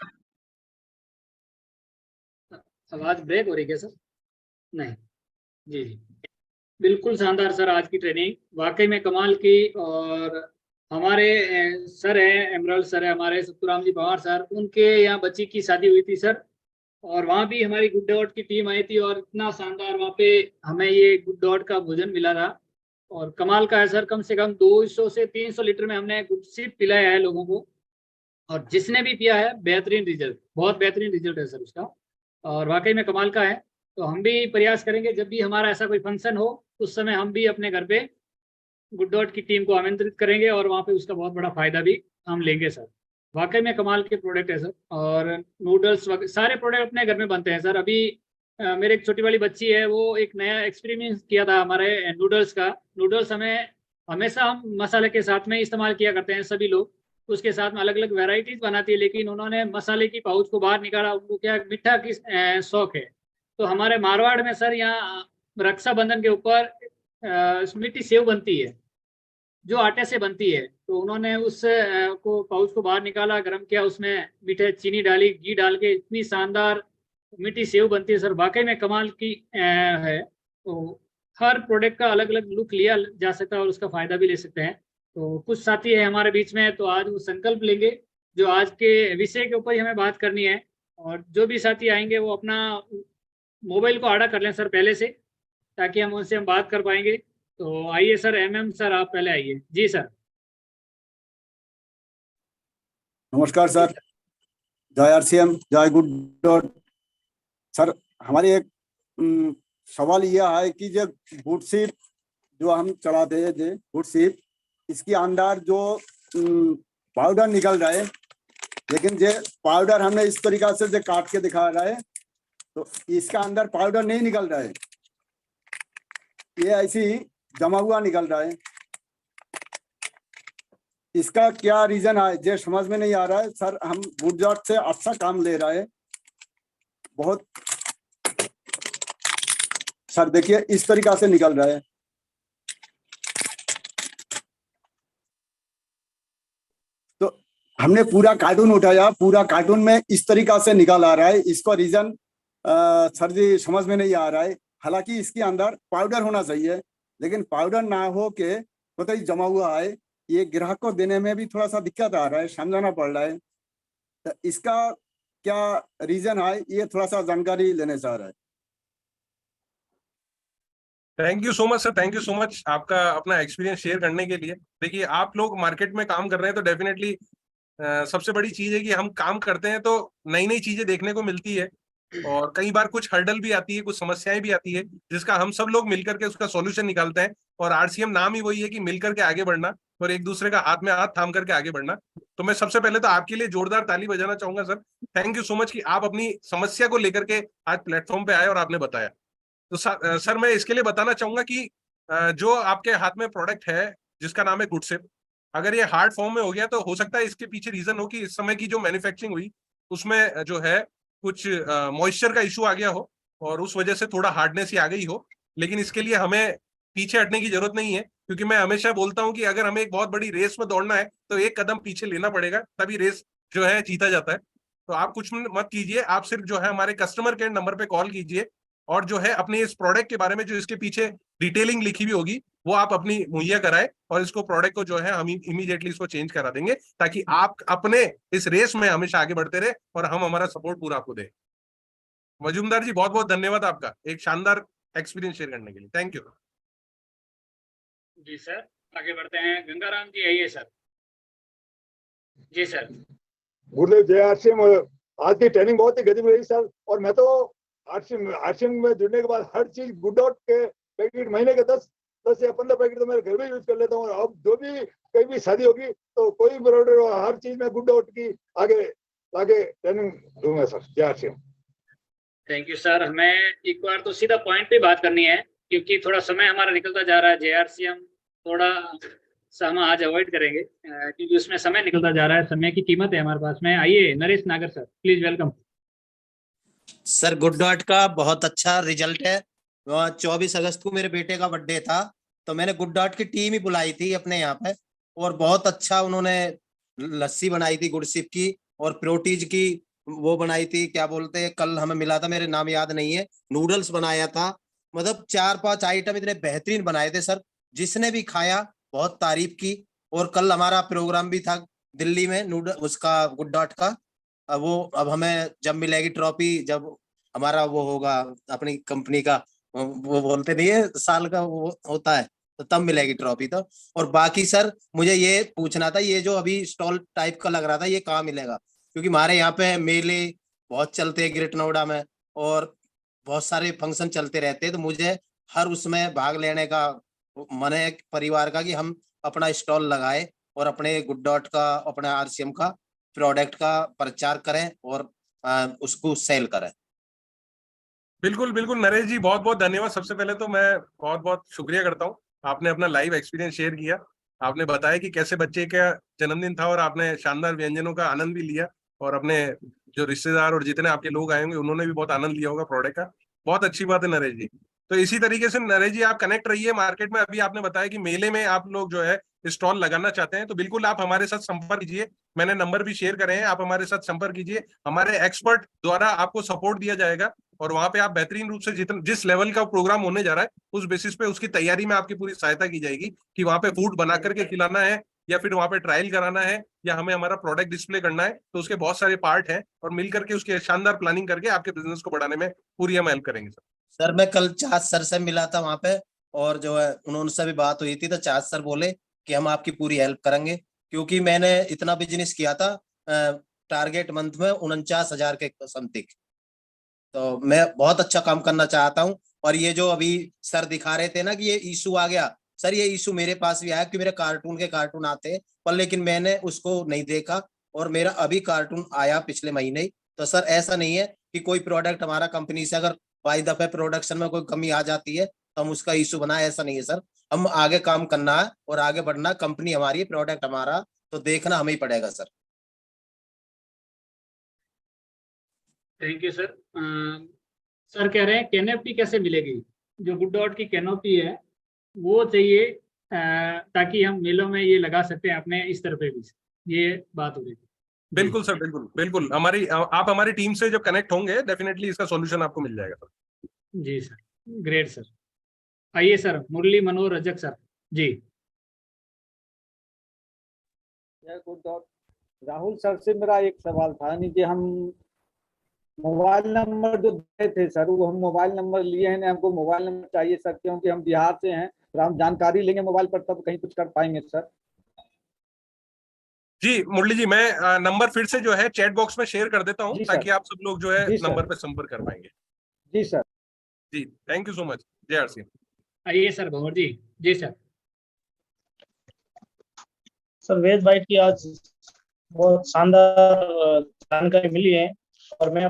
आवाज ब्रेक हो रही है सर? नहीं, जी जी, बिल्कुल शानदार सर। आज की ट्रेनिंग वाकई में कमाल की। और हमारे सर हैं, एमरल्ड सर है हमारे, सत्तूराम जी पवार सर, उनके यहाँ बच्ची की शादी हुई थी सर, और वहाँ भी हमारी गुड डॉट की टीम आई थी और इतना शानदार वहाँ पे हमें ये गुड डॉट का भोजन मिला था। और कमाल का है सर, कम से कम 200 से 300 लीटर में हमने गुड सिप पिलाया है लोगों को, और जिसने भी पिया है बेहतरीन रिजल्ट, बहुत बेहतरीन रिजल्ट है सर उसका, और वाकई में कमाल का है। तो हम भी प्रयास करेंगे जब भी हमारा ऐसा कोई फंक्शन हो उस समय हम भी अपने घर पे गुड डॉट की टीम को आमंत्रित करेंगे और वहाँ पे उसका बहुत बड़ा फायदा भी हम लेंगे सर। वाकई में कमाल के प्रोडक्ट है सर। और नूडल्स सारे प्रोडक्ट अपने घर में बनते हैं सर। अभी मेरे एक छोटी वाली बच्ची है, वो एक नया एक्सपेरिमेंट किया था हमारे नूडल्स का। नूडल्स हमें हमेशा हम मसाले के साथ में इस्तेमाल किया करते हैं सभी लोग, उसके साथ में अलग अलग वेराइटीज बनाती है, लेकिन उन्होंने मसाले की पाउच को बाहर निकाला, उनको क्या मीठा की शौक है, तो हमारे मारवाड़ में सर यहाँ रक्षाबंधन के ऊपर मीठी सेव बनती है जो आटे से बनती है। तो उन्होंने उस को पाउच को बाहर निकाला, गर्म किया, उसमें मीठे चीनी डाली, घी डाल के इतनी शानदार मीठी सेव बनती है सर, वाकई में कमाल की है। तो हर प्रोडक्ट का अलग अलग लुक लिया जा सकता है और उसका फायदा भी ले सकते हैं। तो कुछ साथी है हमारे बीच में, तो आज वो संकल्प लेंगे जो आज के विषय के ऊपर ही हमें बात करनी है। और जो भी साथी आएंगे वो अपना मोबाइल को आड़ा कर लें सर पहले से, ताकि हम उनसे बात कर पाएंगे। तो आइए सर, MM सर आप पहले आइए। जी सर। नमस्कार सर, जय RCM, जय गुड डॉट। सर हमारी एक सवाल यह है कि जो गुड शिप जो हम चलाते हैं, जो गुड शिप, इसके अंदर जो पाउडर निकल रहा है, लेकिन जो पाउडर हमने इस तरीका से जो काट के दिखा रहा है, तो इसका अंदर पाउडर नहीं निकल रहा है, ये ऐसी ही जमा हुआ निकल रहा है। इसका क्या रीजन है जो समझ में नहीं आ रहा है सर। हम गुड डॉट से अच्छा काम ले रहे हैं बहुत सर, देखिए इस तरीका से निकल रहा है। तो हमने पूरा कार्टून उठाया, पूरा कार्टून में इस तरीका से निकल आ रहा है। इसका रीजन सर जी समझ में नहीं आ रहा है। हालांकि इसके अंदर पाउडर होना चाहिए, लेकिन पाउडर ना हो के पता ही जमा हुआ है। ये ग्राहक को देने में भी थोड़ा सा दिक्कत आ रहा है, समझाना पड़ रहा है। तो इसका क्या रीजन है, ये थोड़ा सा जानकारी लेने चाह रहा है। Thank you so much sir, thank you so much आपका अपना एक्सपीरियंस शेयर करने के लिए। देखिए आप लोग मार्केट में काम कर रहे हैं तो डेफिनेटली सबसे बड़ी चीज है कि हम काम करते हैं तो नई नई चीजें देखने को मिलती है, और कई बार कुछ हर्डल भी आती है, कुछ समस्याएं भी आती है, जिसका हम सब लोग मिलकर के उसका सॉल्यूशन निकालते हैं। और RCM नाम ही वही है कि मिलकर के आगे बढ़ना और एक दूसरे का हाथ में हाथ थाम करके आगे बढ़ना। तो मैं सबसे पहले तो आपके लिए जोरदार ताली बजाना चाहूंगा sir. Thank you so much कि आप अपनी समस्या को लेकर के आज प्लेटफॉर्म पे आए और आपने बताया। तो सर मैं इसके लिए बताना चाहूंगा कि जो आपके हाथ में प्रोडक्ट है जिसका नाम है गुडसिप, अगर ये हार्ड फॉर्म में हो गया तो हो सकता है इसके पीछे रीजन हो कि इस समय की जो मैन्युफैक्चरिंग हुई उसमें जो है कुछ मॉइस्चर का इशू आ गया हो और उस वजह से थोड़ा हार्डनेस ही आ गई हो। लेकिन इसके लिए हमें पीछे हटने की जरूरत नहीं है, क्योंकि मैं हमेशा बोलता हूं कि अगर हमें एक बहुत बड़ी रेस में दौड़ना है तो एक कदम पीछे लेना पड़ेगा, तभी रेस जो है जीता जाता है। तो आप कुछ मत कीजिए, आप सिर्फ जो है हमारे कस्टमर केयर नंबर पे कॉल कीजिए और जो है अपने इस प्रोडक्ट के बारे में जो इसके पीछे डिटेलिंग लिखी हुई होगी वो आप अपनी मुहैया कराए, और इसको प्रोडक्ट को जो है हम इमीडिएटली इसको चेंज करा देंगे, ताकि आप अपने इस रेस में हमेशा आगे बढ़ते रहे और हम हमारा सपोर्ट पूरा आपको दें। मजूमदार जी बहुत बहुत धन्यवाद आपका एक शानदार एक्सपीरियंस शेयर करने के लिए। Thank you. जी सर, आगे बढ़ते हैं। गंगाराम जी आइए सर। जी सर। गुरुदेव जय RCM। आज की ट्रेनिंग बहुत ही गजब रही सर, और मैं तो RCM में जुड़ने के बाद हर चीज गुड डॉट के पैकेट महीने के 10 या 15 पैकेट तो मेरे घर में यूज कर लेता हूँ। और अब जो भी कहीं भी शादी होगी तो कोई भी ऑर्डर हो, हर चीज में गुड डॉट की आगे ट्रेनिंग दूंगा सर। जय RCM। Thank you sir. हमें एक बार तो सीधा पॉइंट पे बात करनी है, क्योंकि थोड़ा समय हमारा निकलता जा रहा है। JRCM थोड़ा सा हम आज अवॉइड करेंगे क्योंकि उसमें समय निकलता जा रहा है, समय की कीमत है हमारे पास में। आइए नरेश नागर sir, please welcome. Sir GoodDot का बहुत अच्छा रिजल्ट है। 24 अगस्त को मेरे बेटे का बर्थडे था, तो मैंने गुड डॉट की टीम ही बुलाई थी अपने यहाँ पे, और बहुत अच्छा उन्होंने लस्सी बनाई थी गुड़सिप की, और प्रोटीज की वो बनाई थी, क्या बोलते हैं, कल हमें मिला था, मेरे नाम याद नहीं है, नूडल्स बनाया था। मतलब 4-5 आइटम इतने बेहतरीन बनाए थे सर, जिसने भी खाया बहुत तारीफ की। और कल हमारा प्रोग्राम भी था दिल्ली में नूडल उसका गुड डॉट का। अब हमें जब मिलेगी ट्रॉफी, जब हमारा वो होगा अपनी कंपनी का, वो बोलते नहीं है साल का वो होता है, तो तब मिलेगी ट्रॉफी। तो और बाकी सर मुझे ये पूछना था, ये जो अभी स्टॉल टाइप का लग रहा था, ये कहाँ मिलेगा? क्योंकि हमारे यहाँ पे मेले बहुत चलते हैं ग्रेट नोएडा में, और बहुत सारे फंक्शन चलते रहते हैं, तो मुझे हर उसमें भाग लेने का मन है परिवार का, कि हम अपना स्टॉल लगाए और अपने गुड डॉट का, अपने RCM का प्रोडक्ट का प्रचार करें और उसको सेल करें। बिल्कुल बिल्कुल नरेश जी, बहुत बहुत धन्यवाद। सबसे पहले तो मैं बहुत बहुत शुक्रिया करता हूँ, आपने अपना लाइव एक्सपीरियंस शेयर किया, आपने बताया कि कैसे बच्चे का जन्मदिन था और आपने शानदार व्यंजनों का आनंद भी लिया, और अपने जो रिश्तेदार और जितने आपके लोग आए होंगे उन्होंने भी बहुत आनंद लिया होगा प्रोडक्ट का। बहुत अच्छी बात है नरेश जी। तो इसी तरीके से नरेश जी आप कनेक्ट रहिए मार्केट में। अभी आपने बताया कि मेले में आप लोग जो है स्टॉल लगाना चाहते हैं, तो बिल्कुल आप हमारे साथ संपर्क कीजिए। मैंने नंबर भी शेयर करे हैं, आप हमारे साथ संपर्क कीजिए। हमारे एक्सपर्ट द्वारा आपको सपोर्ट दिया जाएगा और वहां पे आप बेहतरीन रूप से जिस लेवल का प्रोग्राम होने जा रहा है उस बेसिस पे उसकी तैयारी में आपकी पूरी सहायता की जाएगी कि वहां पे फूड बना करके खिलाना है या फिर वहां पे ट्रायल कराना है या हमें हमारा प्रोडक्ट डिस्प्ले करना है। तो उसके बहुत सारे पार्ट हैं और मिल करके उसकी शानदार प्लानिंग करके आपके बिजनेस को बढ़ाने में पूरी हम हेल्प करेंगे सर। सर मैं कल चाँद सर से मिला था वहां पे, और जो है उनसे भी बात हुई थी, तो चाँद सर बोले कि हम आपकी पूरी हेल्प करेंगे, क्योंकि मैंने इतना बिजनेस किया था टारगेट मंथ में 49,000 के समथिंग। तो मैं बहुत अच्छा काम करना चाहता हूँ। और ये जो अभी सर दिखा रहे थे ना कि ये इशू आ गया, सर ये इशू मेरे पास भी आया कि मेरे कार्टून आते हैं, पर लेकिन मैंने उसको नहीं देखा और मेरा अभी कार्टून आया पिछले महीने ही। तो सर ऐसा नहीं है कि कोई प्रोडक्ट हमारा कंपनी से अगर बाई दफे प्रोडक्शन में कोई कमी आ जाती है तो हम उसका इशू बनाए, ऐसा नहीं है सर। हम आगे काम करना है और आगे बढ़ना, कंपनी हमारी, प्रोडक्ट हमारा, तो देखना हमें ही पड़ेगा sir. Thank you sir. Sir कह रहे हैं कैनोपी कैसे मिलेगी? जो गुड डॉट की कैनोपी है वो चाहिए, ताकि हम मेलों में ये लगा सकते हैं अपने इस तरफ भी। ये बात हो रही थी। बिल्कुल सर, बिल्कुल बिल्कुल। आप हमारी टीम से जब कनेक्ट होंगे डेफिनेटली इसका सॉल्यूशन आपको मिल जाएगा सर। जी सर, ग्रेट सर। आइए सर, मुरली मनोहर रजक सर जी। गुड डॉट राहुल सर से मेरा एक सवाल था, नहीं कि हम मोबाइल नंबर जो दिए थे सर, वो हम मोबाइल नंबर लिए हैं, हमको मोबाइल नंबर चाहिए सर, क्योंकि हम बिहार से हैं, तो हम जानकारी लेंगे मोबाइल पर तब कहीं कुछ कर पाएंगे सर। जी मुरली जी, मैं नंबर फिर से जो है चैट बॉक्स में शेयर कर देता हूँ जी सर। ताकि आप सब लोग जो है जी सर। नंबर पे संपर्क कर पाएंगे। जी सर। जी थैंक यू सो मच। जय आरसी। आइए सर भंवर जी। जी सर। सर वेज बाइट की आज बहुत शानदार जानकारी मिली है, और मैं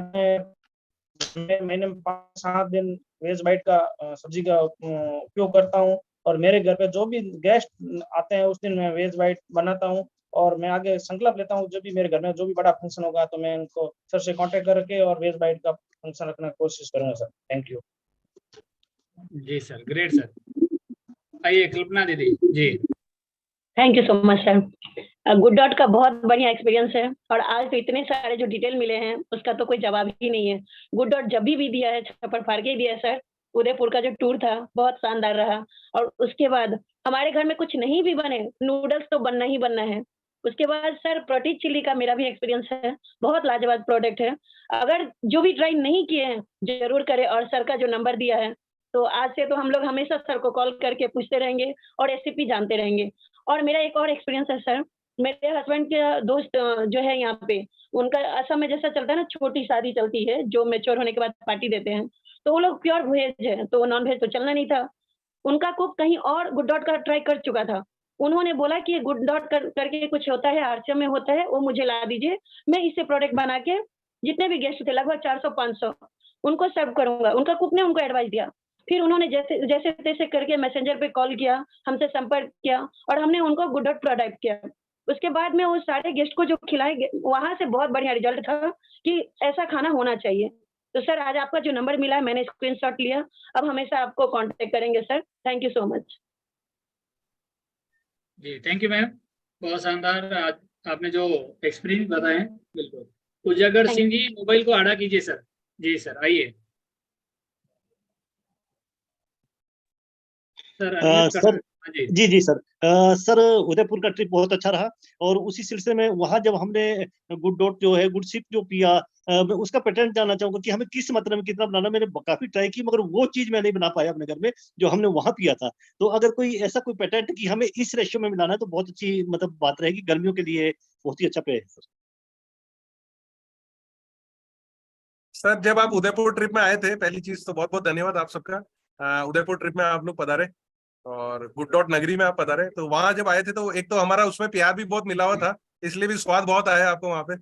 मैंने 5-7 दिन वेज बाइट का सब्जी का उपयोग करता हूं, और मेरे घर पे जो भी गेस्ट आते हैं उस दिन मैं वेज बाइट बनाता हूं। और मैं आगे संकल्प लेता हूं, जब भी मेरे घर में जो भी बड़ा फंक्शन होगा तो मैं उनको सर से कांटेक्ट करके और वेज बाइट का फंक्शन रखने की कोशिश करूंगा सर। Thank you. जी सर, ग्रेट सर। आइए कल्पना दीदी ji. Thank you so much sir. GoodDot का बहुत बढ़िया एक्सपीरियंस है, और आज तो इतने सारे जो डिटेल मिले हैं उसका तो कोई जवाब ही नहीं है। गुड डॉट जब भी दिया है छप्पर फाड़ के दिया है सर। उदयपुर का जो टूर था बहुत शानदार रहा, और उसके बाद हमारे घर में कुछ नहीं भी बने, नूडल्स तो बनना ही बनना है। उसके बाद सर प्रोटीन चिल्ली का मेरा भी एक्सपीरियंस है, बहुत लाजवाब प्रोडक्ट है। अगर जो भी ट्राई नहीं किए हैं जरूर करें, और सर का जो नंबर दिया है तो आज से तो हम लोग हमेशा सर को कॉल करके पूछते रहेंगे और रेसिपी जानते रहेंगे। और मेरा एक और एक्सपीरियंस है सर, मेरे हस्बैंड के दोस्त जो है यहाँ पे, उनका असम में जैसा चलता है ना, छोटी शादी चलती है जो मैच्योर होने के बाद पार्टी देते हैं, तो वो लोग प्योर वेज है, तो नॉन वेज तो चलना नहीं था। उनका कुक कहीं और गुड डॉट का ट्राई कर चुका था। उन्होंने बोला कि गुड डॉट करके कुछ होता है, आरसीएम में होता है, वो मुझे ला दीजिए, मैं इससे प्रोडक्ट बना के जितने भी गेस्ट थे लगभग 400-500 उनको सर्व करूंगा। उनका कुक ने उनको एडवाइस दिया। फिर उन्होंने जैसे तैसे करके मैसेंजर पे कॉल किया, हमसे संपर्क किया, और हमने उनको गुड डॉट प्रोवाइड किया। उसके बाद में वो सारे गेस्ट को जो खिलाए, वहां से बहुत बढ़िया रिजल्ट था कि ऐसा खाना होना चाहिए। तो सर आज आपका जो नंबर मिला है मैंने स्क्रीनशॉट लिया, अब हमेशा आपको कांटेक्ट करेंगे sir. Thank you so much. जी थैंक यू मैम, बहुत शानदार आज आपने जो एक्सपीरियंस बताए हैं। बिल्कुल। उजागर सिंह जी मोबाइल को आड़ा कीजिए सर। जी सर आइए सर। सर जी सर। सर उदयपुर का ट्रिप बहुत अच्छा रहा, और उसी सिलसिले में वहां जब हमने गुड डॉट जो है गुड शिप जो पिया, मैं उसका पैटर्न जानना चाहूंगा कि हमें किस मात्रा में कितना बनाना। मैंने काफी ट्राई की मगर वो चीज मैं नहीं बना पाया अपने घर में जो हमने वहां पिया था। तो अगर कोई ऐसा कोई पैटर्न कि हमें इस रेशियो में मिलाना है तो बहुत अच्छी मतलब बात रहेगी, गर्मियों के लिए बहुत ही अच्छा पेय है सर। सर जब आप उदयपुर ट्रिप में आए थे, पहली चीज तो बहुत बहुत धन्यवाद आप सबका। उदयपुर ट्रिप में आप लोग पधारे और गुड डॉट नगरी में आप पधारे। तो वहां जब आए थे तो एक तो हमारा उसमें प्यार भी बहुत मिला हुआ था, इसलिए भी स्वाद बहुत आया आपको वहां पे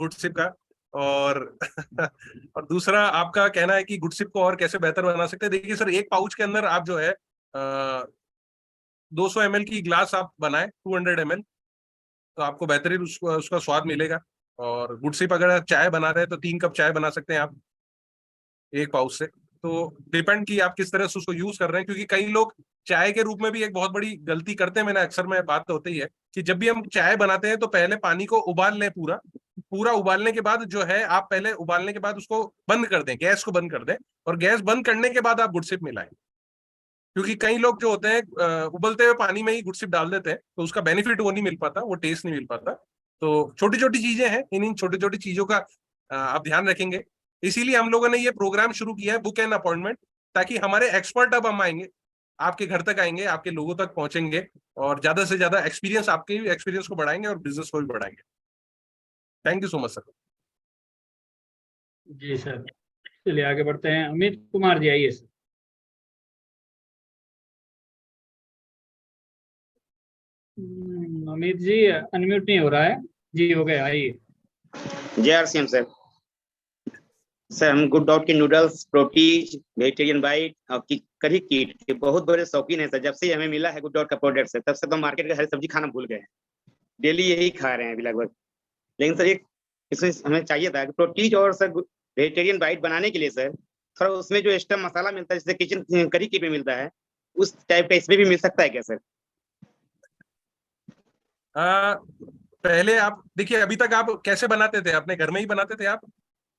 गुड सिप का। और और दूसरा आपका कहना है कि गुड सिप को और कैसे बेहतर बना सकते हैं। देखिए सर, एक पाउच के अंदर आप जो है 200 ml की ग्लास आप बनाए 200 ml, तो आपको बेहतरीन उसका स्वाद मिलेगा। और गुड सिप अगर आप चाय बना रहे हैं तो 3 कप चाय बना सकते हैं आप एक पाउच से। तो डिपेंड की आप किस तरह से उसको यूज कर रहे हैं, क्योंकि कई लोग चाय के रूप में भी एक बहुत बड़ी गलती करते हैं। मैंने अक्सर में बात तो होती ही है कि जब भी हम चाय बनाते हैं तो पहले पानी को उबाल लें, पूरा पूरा उबालने के बाद जो है आप पहले उबालने के बाद उसको बंद कर दें, गैस को बंद कर दें, और गैस बंद करने के बाद आप गुड़सिप मिलाएं। क्योंकि कई लोग जो होते हैं उबलते हुए पानी में ही गुड़सिप डाल देते हैं, तो उसका बेनिफिट वो नहीं मिल पाता, वो टेस्ट नहीं मिल पाता। तो छोटी छोटी चीजें हैं, इन छोटी छोटी चीजों का आप ध्यान रखेंगे। इसीलिए हम लोगों ने ये प्रोग्राम शुरू किया है, बुक एन अपॉइंटमेंट, ताकि हमारे एक्सपर्ट अब हम आएंगे, आपके घर तक आएंगे, आपके लोगों तक पहुंचेंगे, और ज्यादा से ज्यादा एक्सपीरियंस, आपके एक्सपीरियंस को बढ़ाएंगे और बिजनेस को भी बढ़ाएंगे। Thank you so much sir. जी सर, चलिए आगे बढ़ते हैं। अमित कुमार जी आइए सर। अमित जी अनम्यूट नहीं हो रहा है। जी हो गया, आइए। JRCM sir. सर हम गुड डॉट के नूडल्स, प्रोटीज, वेजिटेरियन बाइट और करी किट के बहुत बड़े शौकीन हैं सर। जब से हमें मिला है गुड डॉट का प्रोडक्ट है, तब से तो मार्केट का हरी सब्जी खाना भूल गए हैं, डेली यही खा रहे हैं अभी लगभग। लेकिन सर एक इसमें हमें चाहिए था कि प्रोटीज और सर वेजिटेरियन बाइट बनाने के लिए सर थोड़ा उसमें जो एक्स्ट्रा मसाला मिलता है, जैसे किचन करी किट में मिलता है, उस टाइप का इसमें भी मिल सकता है क्या सर? पहले आप देखिए, अभी तक आप कैसे बनाते थे? अपने घर में ही बनाते थे आप?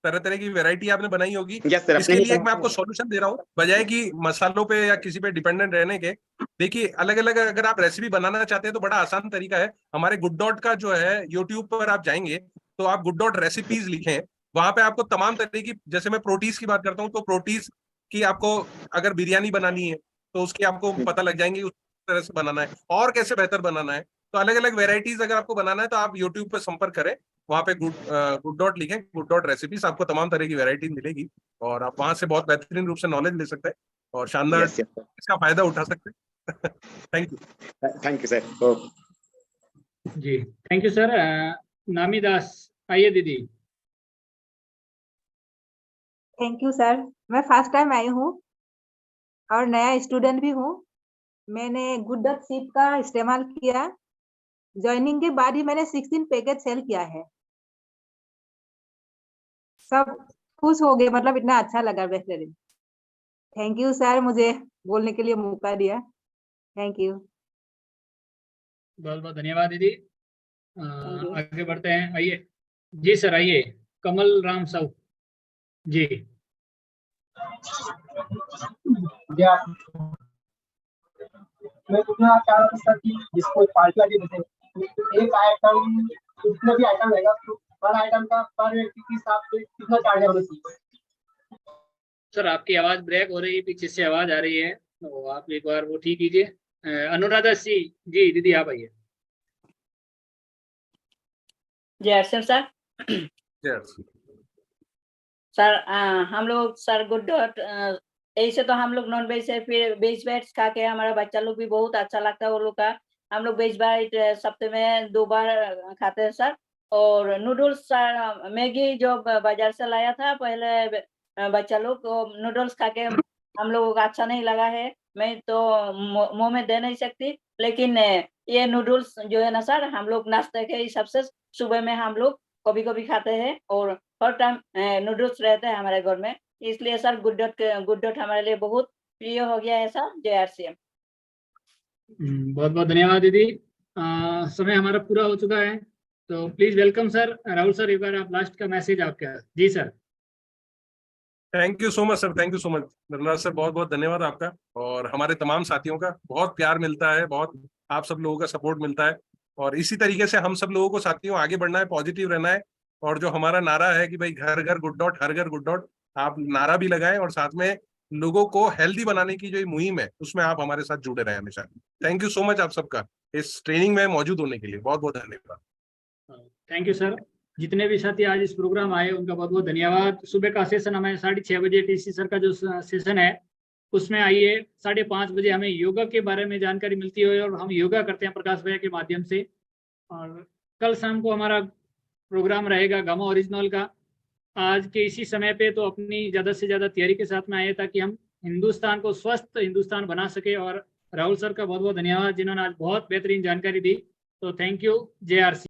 तरह तरह की वैरायटी आपने बनाई होगी। Yes sir. इसके लिए एक मैं आपको सॉल्यूशन दे रहा हूँ, बजाय कि मसालों पे या किसी पे डिपेंडेंट रहने के। देखिए, अलग अलग अगर आप रेसिपी बनाना चाहते हैं तो बड़ा आसान तरीका है। हमारे गुड डॉट का जो है, यूट्यूब पर आप जाएंगे तो आप गुड डॉट रेसिपीज लिखें, वहां पे आपको तमाम तरह की, जैसे मैं प्रोटीज की बात करता हूँ तो प्रोटीज की आपको अगर बिरयानी बनानी है तो उसकी आपको पता लग जाएंगे उस तरह से बनाना है और कैसे बेहतर बनाना है। तो अलग अलग वेराइटीज अगर आपको बनाना है तो आप यूट्यूब पे संपर्क करें, वहां पे गुड डॉट लिखें, गुड डॉट रेसिपीज, आपको तमाम तरह की वैरायटी मिलेगी और आप वहां से बहुत बेहतरीन रूप से नॉलेज ले सकते हैं और शानदार इसका फायदा उठा सकते हैं। Thank you sir. जी thank you sir. Nami Das आइए दीदी। Thank you sir. मैं फर्स्ट टाइम आई हूँ और नया स्टूडेंट भी हूँ। मैंने गुड डॉट सिप का इस्तेमाल किया, ज्वाइनिंग के बाद ही मैंने 16 पैकेज सेल किया है। सब खुश हो गए, मतलब इतना अच्छा लगा, बेहतरीन। थैंक यू सर, मुझे बोलने के लिए मौका दिया। Thank you. बहुत बहुत धन्यवाद दीदी। आगे बढ़ते हैं, आइए। जी सर आइए, कमल राम साहू जी। मैं पूछना चाह रहा था सर कि जिसको पार्टी वाली देते एक आइटम, जितने भी आइटम रहेगा तो हर आइटम का पर व्यक्ति के हिसाब से कितना चार्ज होना चाहिए? सर आपकी आवाज ब्रेक हो रही है, पीछे से आवाज आ रही है, तो आप एक बार वो ठीक कीजिए। अनुराधा सिंह जी, दीदी आप आइए। JRCM sir. सर हम लोग सर गुड डॉट ऐसे तो हम लोग नॉन वेज से फिर वेज बाइट्स खा के हमारा बच्चा लोग भी बहुत अच्छा लगता है वो लोग का। हम लोग वेज बाइट सप्ताह में 2 बार खाते हैं सर। और नूडल्स सर, मैगी जो बाजार से लाया था पहले बच्चा लोग, तो नूडल्स खा के हम लोगों को अच्छा नहीं लगा है। मैं तो मुंह में दे नहीं सकती, लेकिन ये नूडल्स जो है ना सर, हम लोग नाश्ते के हिसाब से सुबह में हम लोग कभी कभी खाते हैं और हर टाइम नूडल्स रहते हैं हमारे घर में। इसलिए सर गुड डॉट हमारे लिए बहुत प्रिय हो गया है सर। JRCM। बहुत बहुत धन्यवाद दीदी। समय हमारा पूरा हो चुका है, तो please welcome sir. Rahul sir, एक बार आप लास्ट का मैसेज आपका। जी sir. Thank you so much sir, thank you so much Dhanraj sir, बहुत बहुत धन्यवाद आपका और हमारे तमाम साथियों का। बहुत प्यार मिलता है, बहुत आप सब लोगों का सपोर्ट मिलता है और इसी तरीके से हम सब लोगों को साथियों आगे बढ़ना है, पॉजिटिव रहना है। और जो हमारा नारा है कि भाई घर घर गुड डॉट, हर घर गुड डॉट, आप नारा भी लगाएं और साथ में लोगों को हेल्दी बनाने की जो ये मुहिम है उसमें आप हमारे साथ जुड़े रहें हमेशा। थैंक यू सो मच आप सबका इस ट्रेनिंग में मौजूद होने के लिए, बहुत बहुत धन्यवाद। Thank you sir. जितने भी साथी आज इस प्रोग्राम आए उनका बहुत बहुत धन्यवाद। सुबह का सेशन हमें 6:30 बजे TC सर का जो सेशन है उसमें आइए। 5:30 बजे हमें योगा के बारे में जानकारी मिलती है और हम योगा करते हैं प्रकाश भैया के माध्यम से। और कल शाम को हमारा प्रोग्राम रहेगा गामा ओरिजिनल का। आज के इसी समय पे तो अपनी ज़्यादा से ज़्यादा तैयारी के साथ में आए ताकि हम हिंदुस्तान को स्वस्थ हिंदुस्तान बना सके। और राहुल सर का बहुत बहुत धन्यवाद जिन्होंने आज बहुत बेहतरीन जानकारी दी। तो थैंक यू। JRCM।